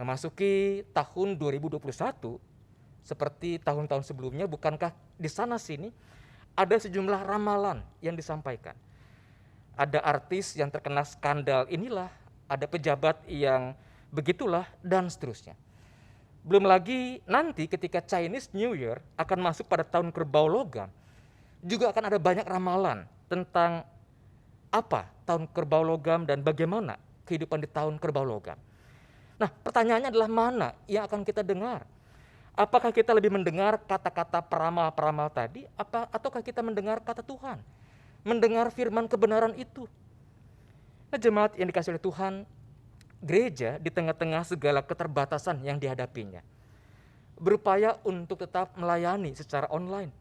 Memasuki tahun 2021, seperti tahun-tahun sebelumnya, bukankah di sana-sini ada sejumlah ramalan yang disampaikan. Ada artis yang terkena skandal inilah, ada pejabat yang begitulah, dan seterusnya. Belum lagi nanti ketika Chinese New Year akan masuk pada tahun kerbau logam, juga akan ada banyak ramalan tentang apa tahun kerbau logam dan bagaimana kehidupan di tahun kerbau logam. Nah, pertanyaannya adalah mana yang akan kita dengar? Apakah kita lebih mendengar kata-kata peramal-peramal tadi, ataukah kita mendengar kata Tuhan? Mendengar firman kebenaran itu. Nah, jemaat yang dikasihi oleh Tuhan, gereja di tengah-tengah segala keterbatasan yang dihadapinya berupaya untuk tetap melayani secara online.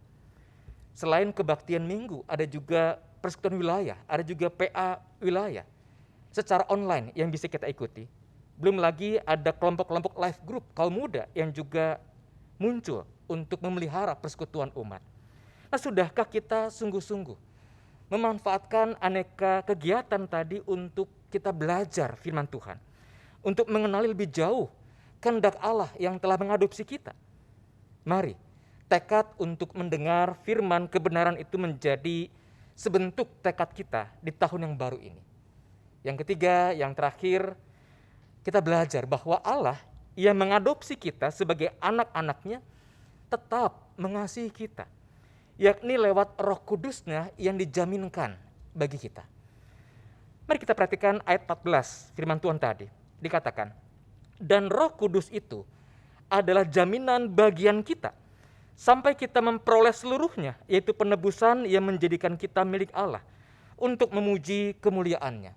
Selain kebaktian minggu, ada juga persekutuan wilayah, ada juga PA wilayah secara online yang bisa kita ikuti. Belum lagi ada kelompok-kelompok life group kaum muda yang juga muncul untuk memelihara persekutuan umat. Nah, sudahkah kita sungguh-sungguh memanfaatkan aneka kegiatan tadi untuk kita belajar firman Tuhan, untuk mengenali lebih jauh kehendak Allah yang telah mengadopsi kita? Mari, tekad untuk mendengar firman kebenaran itu menjadi sebentuk tekad kita di tahun yang baru ini. Yang ketiga, yang terakhir, kita belajar bahwa Allah yang mengadopsi kita sebagai anak-anaknya tetap mengasihi kita, yakni lewat Roh Kudus-Nya yang dijaminkan bagi kita. Mari kita perhatikan ayat 14 firman Tuhan tadi. Dikatakan, dan Roh Kudus itu adalah jaminan bagian kita sampai kita memperoleh seluruhnya, yaitu penebusan yang menjadikan kita milik Allah untuk memuji kemuliaan-Nya.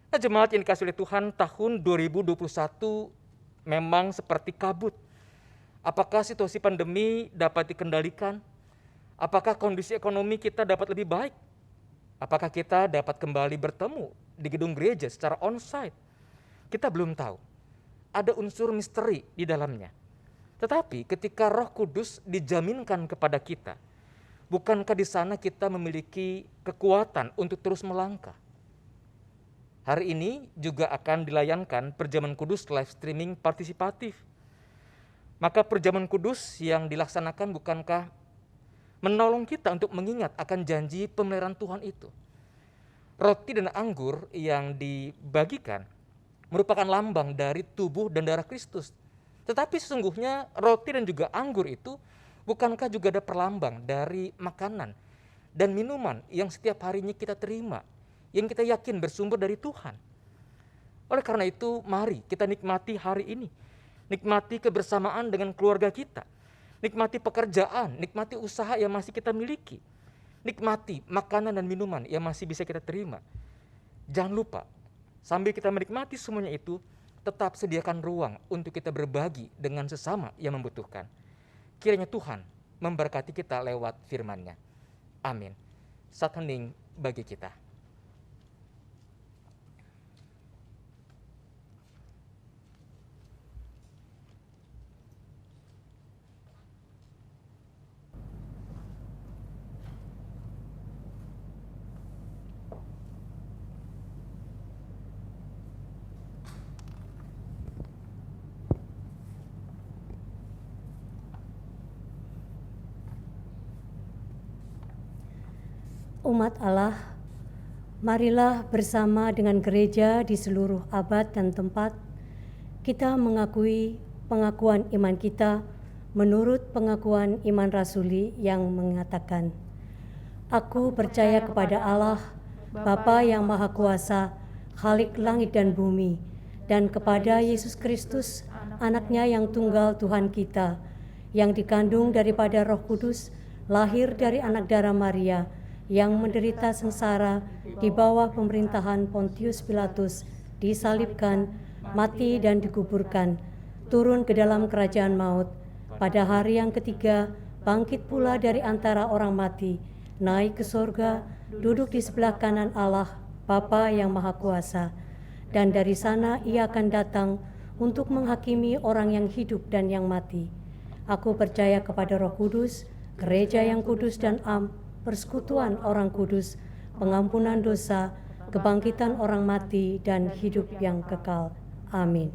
Nah, jemaat yang dikasihi oleh Tuhan, tahun 2021 memang seperti kabut. Apakah situasi pandemi dapat dikendalikan? Apakah kondisi ekonomi kita dapat lebih baik? Apakah kita dapat kembali bertemu di gedung gereja secara onsite? Kita belum tahu. Ada unsur misteri di dalamnya. Tetapi ketika Roh Kudus dijaminkan kepada kita, bukankah di sana kita memiliki kekuatan untuk terus melangkah? Hari ini juga akan dilayankan Perjamuan Kudus live streaming partisipatif. Maka Perjamuan Kudus yang dilaksanakan bukankah menolong kita untuk mengingat akan janji pemeliharaan Tuhan itu? Roti dan anggur yang dibagikan merupakan lambang dari tubuh dan darah Kristus. Tetapi sesungguhnya roti dan juga anggur itu bukankah juga ada perlambang dari makanan dan minuman yang setiap harinya kita terima, yang kita yakin bersumber dari Tuhan. Oleh karena itu, mari kita nikmati hari ini. Nikmati kebersamaan dengan keluarga kita. Nikmati pekerjaan, nikmati usaha yang masih kita miliki. Nikmati makanan dan minuman yang masih bisa kita terima. Jangan lupa, sambil kita menikmati semuanya itu, tetap sediakan ruang untuk kita berbagi dengan sesama yang membutuhkan. Kiranya Tuhan memberkati kita lewat firman-Nya. Amin. Saat hening bagi kita. umat Allah, marilah bersama dengan gereja di seluruh abad dan tempat, kita mengakui pengakuan iman kita menurut pengakuan iman rasuli yang mengatakan, Aku percaya kepada Allah, Bapa yang Maha Kuasa, Khalik langit dan bumi, dan kepada Yesus Kristus, Anaknya yang tunggal Tuhan kita, yang dikandung daripada Roh Kudus, lahir dari anak darah Maria, yang menderita sengsara di bawah pemerintahan Pontius Pilatus, disalibkan, mati dan dikuburkan, turun ke dalam kerajaan maut, pada hari yang ketiga bangkit pula dari antara orang mati, naik ke sorga, duduk di sebelah kanan Allah, Bapa yang Maha Kuasa, dan dari sana Ia akan datang untuk menghakimi orang yang hidup dan yang mati. Aku percaya kepada Roh Kudus, gereja yang kudus dan persekutuan orang kudus, pengampunan dosa, kebangkitan orang mati, dan hidup yang kekal. Amin.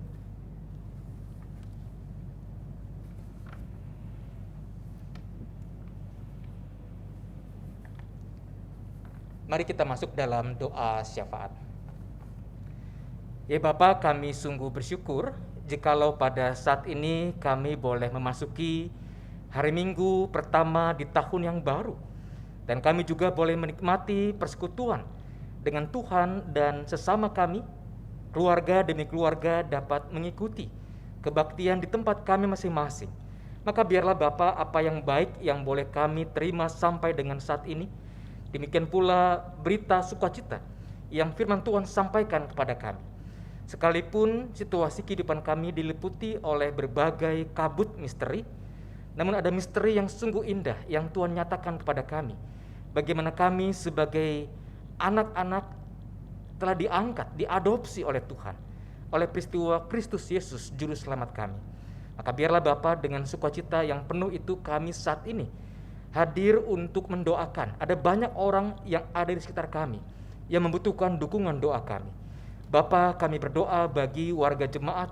Mari kita masuk dalam doa syafaat. Ya Bapa, kami sungguh bersyukur jikalau pada saat ini kami boleh memasuki hari Minggu pertama di tahun yang baru. Dan kami juga boleh menikmati persekutuan dengan Tuhan dan sesama kami, keluarga demi keluarga dapat mengikuti kebaktian di tempat kami masing-masing. Maka biarlah Bapa, apa yang baik yang boleh kami terima sampai dengan saat ini, demikian pula berita sukacita yang firman Tuhan sampaikan kepada kami. Sekalipun situasi kehidupan kami diliputi oleh berbagai kabut misteri, namun ada misteri yang sungguh indah yang Tuhan nyatakan kepada kami. Bagaimana kami sebagai anak-anak telah diangkat, diadopsi oleh Tuhan, oleh peristiwa Kristus Yesus, Juru Selamat kami. Maka biarlah Bapa, dengan sukacita yang penuh itu kami saat ini hadir untuk mendoakan. Ada banyak orang yang ada di sekitar kami yang membutuhkan dukungan doa kami. Bapa, kami berdoa bagi warga jemaat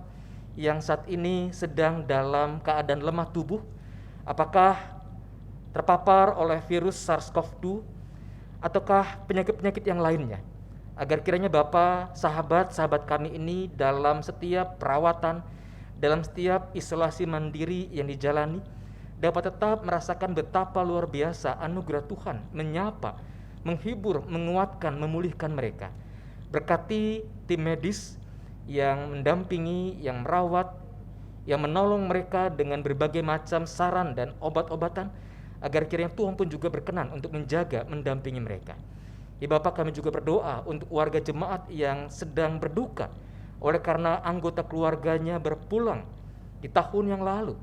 yang saat ini sedang dalam keadaan lemah tubuh, apakah terpapar oleh virus SARS-CoV-2 ataukah penyakit-penyakit yang lainnya, agar kiranya Bapa, sahabat-sahabat kami ini dalam setiap perawatan, dalam setiap isolasi mandiri yang dijalani, dapat tetap merasakan betapa luar biasa anugerah Tuhan menyapa, menghibur, menguatkan, memulihkan mereka. Berkati tim medis yang mendampingi, yang merawat, yang menolong mereka dengan berbagai macam saran dan obat-obatan, agar kiranya Tuhan pun juga berkenan untuk menjaga, mendampingi mereka. Ya Bapak, kami juga berdoa untuk warga jemaat yang sedang berduka oleh karena anggota keluarganya berpulang di tahun yang lalu,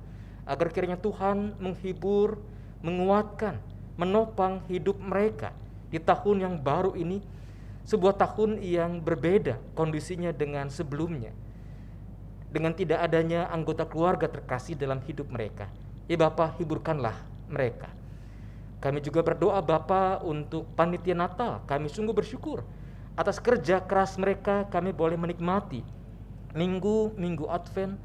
agar kiranya Tuhan menghibur, menguatkan, menopang hidup mereka di tahun yang baru ini, sebuah tahun yang berbeda kondisinya dengan sebelumnya, dengan tidak adanya anggota keluarga terkasih dalam hidup mereka. Ya Bapa, hiburkanlah mereka. Kami juga berdoa Bapa untuk panitia Natal. Kami sungguh bersyukur atas kerja keras mereka. Kami boleh menikmati minggu Advent,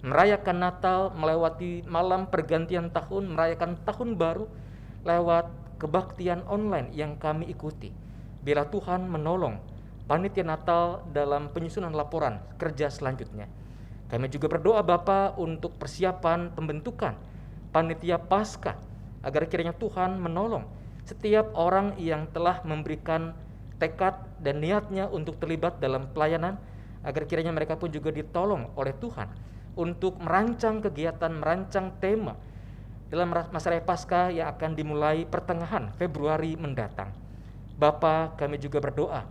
merayakan Natal, melewati malam pergantian tahun, merayakan tahun baru lewat kebaktian online yang kami ikuti. Biarlah Tuhan menolong panitia Natal dalam penyusunan laporan kerja selanjutnya. Kami juga berdoa Bapa untuk persiapan pembentukan panitia Paskah, agar kiranya Tuhan menolong setiap orang yang telah memberikan tekad dan niatnya untuk terlibat dalam pelayanan, agar kiranya mereka pun juga ditolong oleh Tuhan untuk merancang kegiatan, merancang tema dalam masa raya Paskah yang akan dimulai pertengahan Februari mendatang. Bapa, kami juga berdoa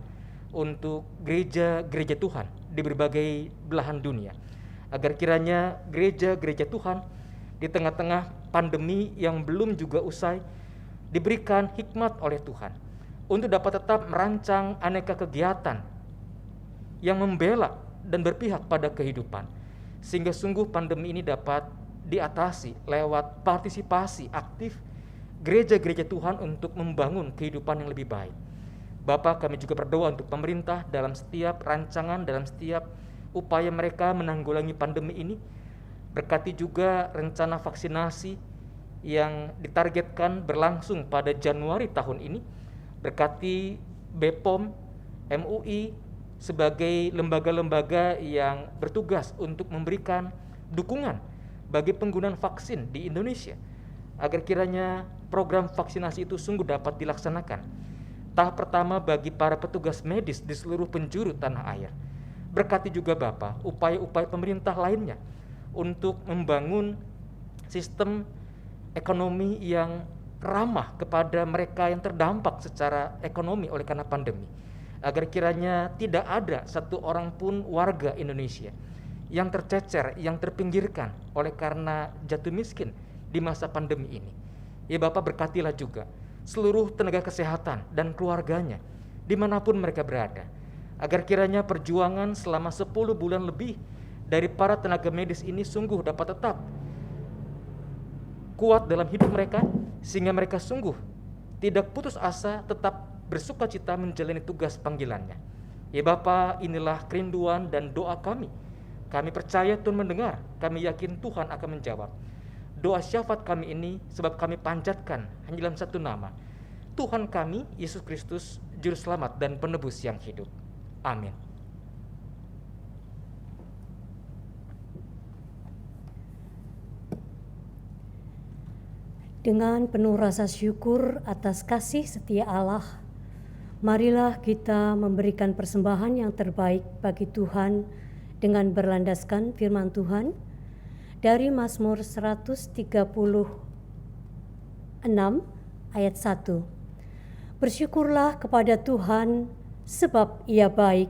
untuk gereja-gereja Tuhan di berbagai belahan dunia, agar kiranya gereja-gereja Tuhan di tengah-tengah pandemi yang belum juga usai diberikan hikmat oleh Tuhan untuk dapat tetap merancang aneka kegiatan yang membela dan berpihak pada kehidupan, sehingga sungguh pandemi ini dapat diatasi lewat partisipasi aktif gereja-gereja Tuhan untuk membangun kehidupan yang lebih baik. Bapa, kami juga berdoa untuk pemerintah dalam setiap rancangan, dalam setiap upaya mereka menanggulangi pandemi ini. Berkati juga rencana vaksinasi yang ditargetkan berlangsung pada Januari tahun ini, Berkati BPOM, MUI sebagai lembaga-lembaga yang bertugas untuk memberikan dukungan bagi penggunaan vaksin di Indonesia, agar kiranya program vaksinasi itu sungguh dapat dilaksanakan. Tahap pertama bagi para petugas medis di seluruh penjuru tanah air. Berkati juga Bapa upaya-upaya pemerintah lainnya untuk membangun sistem ekonomi yang ramah kepada mereka yang terdampak secara ekonomi oleh karena pandemi, agar kiranya tidak ada satu orang pun warga Indonesia yang tercecer, yang terpinggirkan oleh karena jatuh miskin di masa pandemi ini. Ya Bapak, berkatilah juga seluruh tenaga kesehatan dan keluarganya dimanapun mereka berada, agar kiranya perjuangan selama 10 bulan lebih dari para tenaga medis ini sungguh dapat tetap kuat dalam hidup mereka, sehingga mereka sungguh tidak putus asa, tetap bersuka cita menjalani tugas panggilannya. Ya Bapa, inilah kerinduan dan doa kami. Kami percaya Tuhan mendengar, kami yakin Tuhan akan menjawab doa syafaat kami ini, sebab kami panjatkan hanya dalam satu nama, Tuhan kami, Yesus Kristus, Juru Selamat dan Penebus yang hidup. Amin. Dengan penuh rasa syukur atas kasih setia Allah, marilah kita memberikan persembahan yang terbaik bagi Tuhan dengan berlandaskan firman Tuhan dari Mazmur 136 ayat 1. Bersyukurlah kepada Tuhan sebab Ia baik,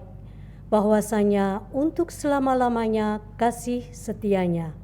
bahwasanya untuk selama-lamanya kasih setianya.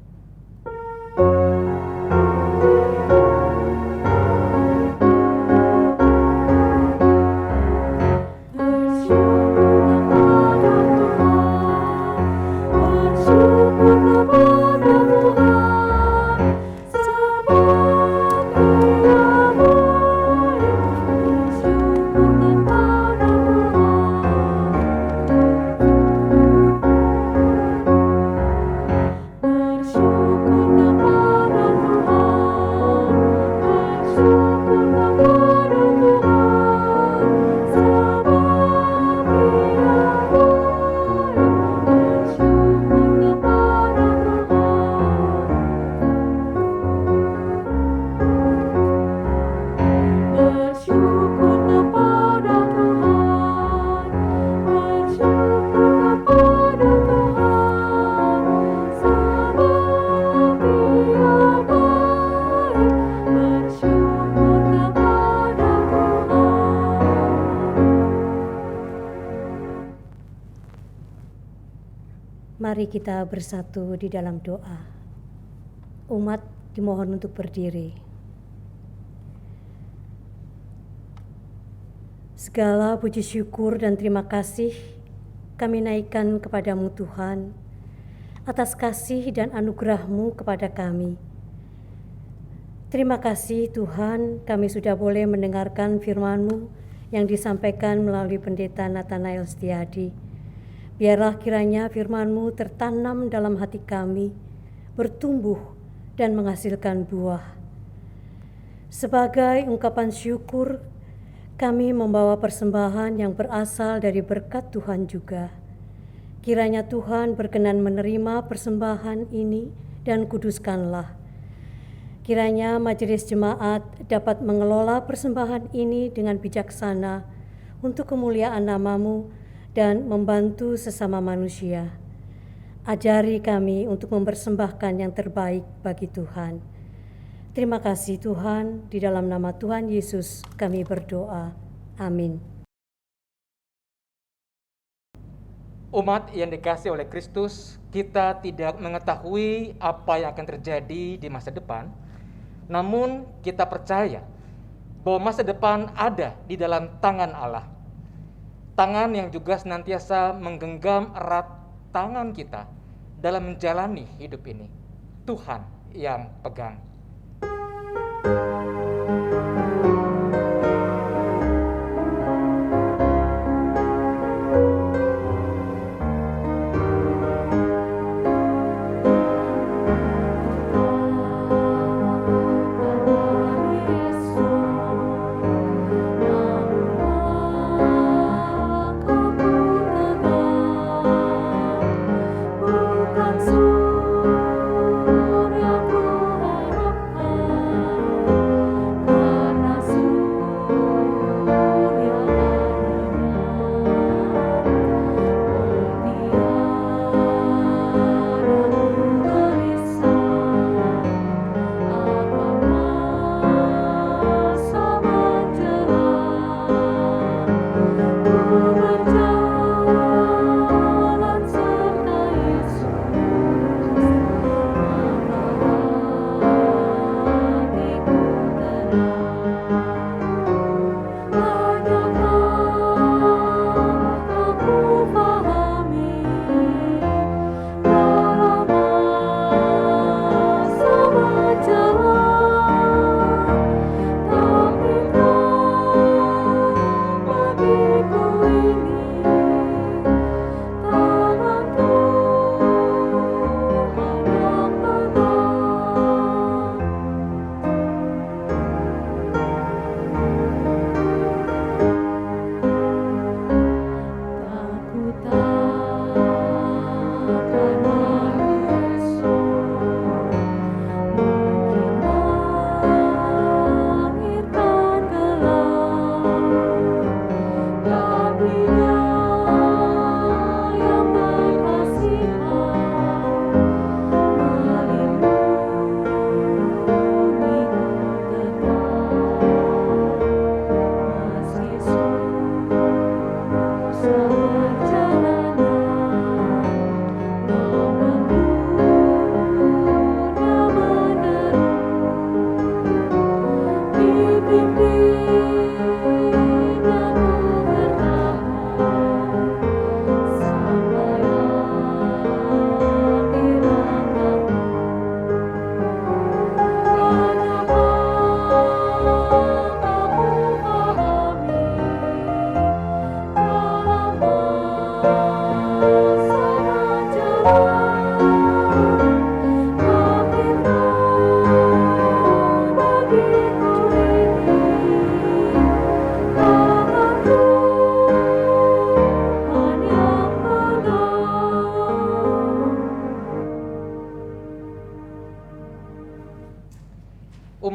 Mari kita bersatu di dalam doa. Umat dimohon untuk berdiri. Segala puji syukur dan terima kasih kami naikkan kepadamu Tuhan, atas kasih dan anugerah-Mu kepada kami. Terima kasih Tuhan, kami sudah boleh mendengarkan firman-Mu yang disampaikan melalui Pendeta Nathanael Setiadi. Biarlah kiranya firman-Mu tertanam dalam hati kami, bertumbuh dan menghasilkan buah. Sebagai ungkapan syukur, kami membawa persembahan yang berasal dari berkat Tuhan juga. Kiranya Tuhan berkenan menerima persembahan ini dan kuduskanlah. Kiranya majelis jemaat dapat mengelola persembahan ini dengan bijaksana untuk kemuliaan nama-Mu dan membantu sesama manusia. Ajari kami untuk mempersembahkan yang terbaik bagi Tuhan. Terima kasih Tuhan, di dalam nama Tuhan Yesus kami berdoa. Amin. Umat yang dikasihi oleh Kristus, kita tidak mengetahui apa yang akan terjadi di masa depan, namun kita percaya bahwa masa depan ada di dalam tangan Allah. Tangan yang juga senantiasa menggenggam erat tangan kita dalam menjalani hidup ini. Tuhan yang pegang.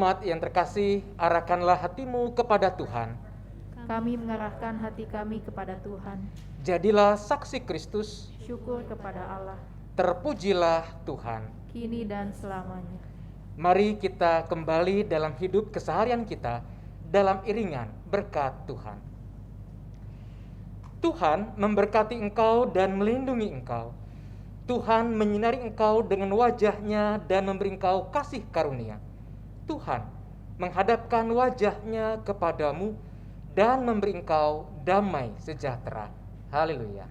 Umat yang terkasih, arahkanlah hatimu kepada Tuhan. Kami mengarahkan hati kami kepada Tuhan. Jadilah saksi Kristus, Syukur kepada Allah, terpujilah Tuhan. kini dan selamanya. Mari kita kembali dalam hidup keseharian kita dalam iringan berkat Tuhan. Tuhan memberkati engkau dan melindungi engkau. Tuhan menyinari engkau dengan wajah-Nya dan memberi engkau kasih karunia. Tuhan menghadapkan wajah-Nya kepadamu dan memberi engkau damai sejahtera. Haleluya.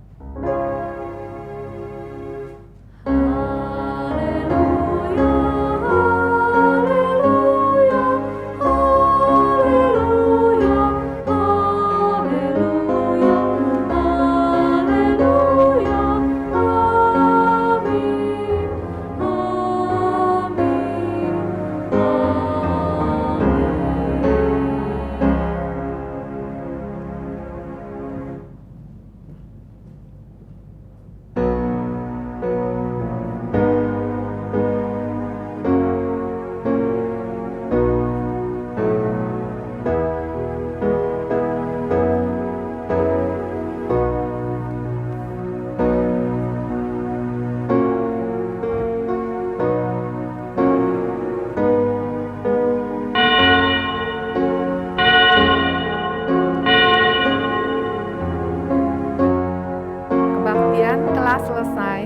Kebaktian telah selesai.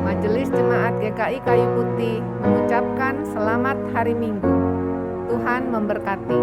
Majelis Jemaat GKI Kayu Putih mengucapkan selamat hari Minggu. Tuhan memberkati.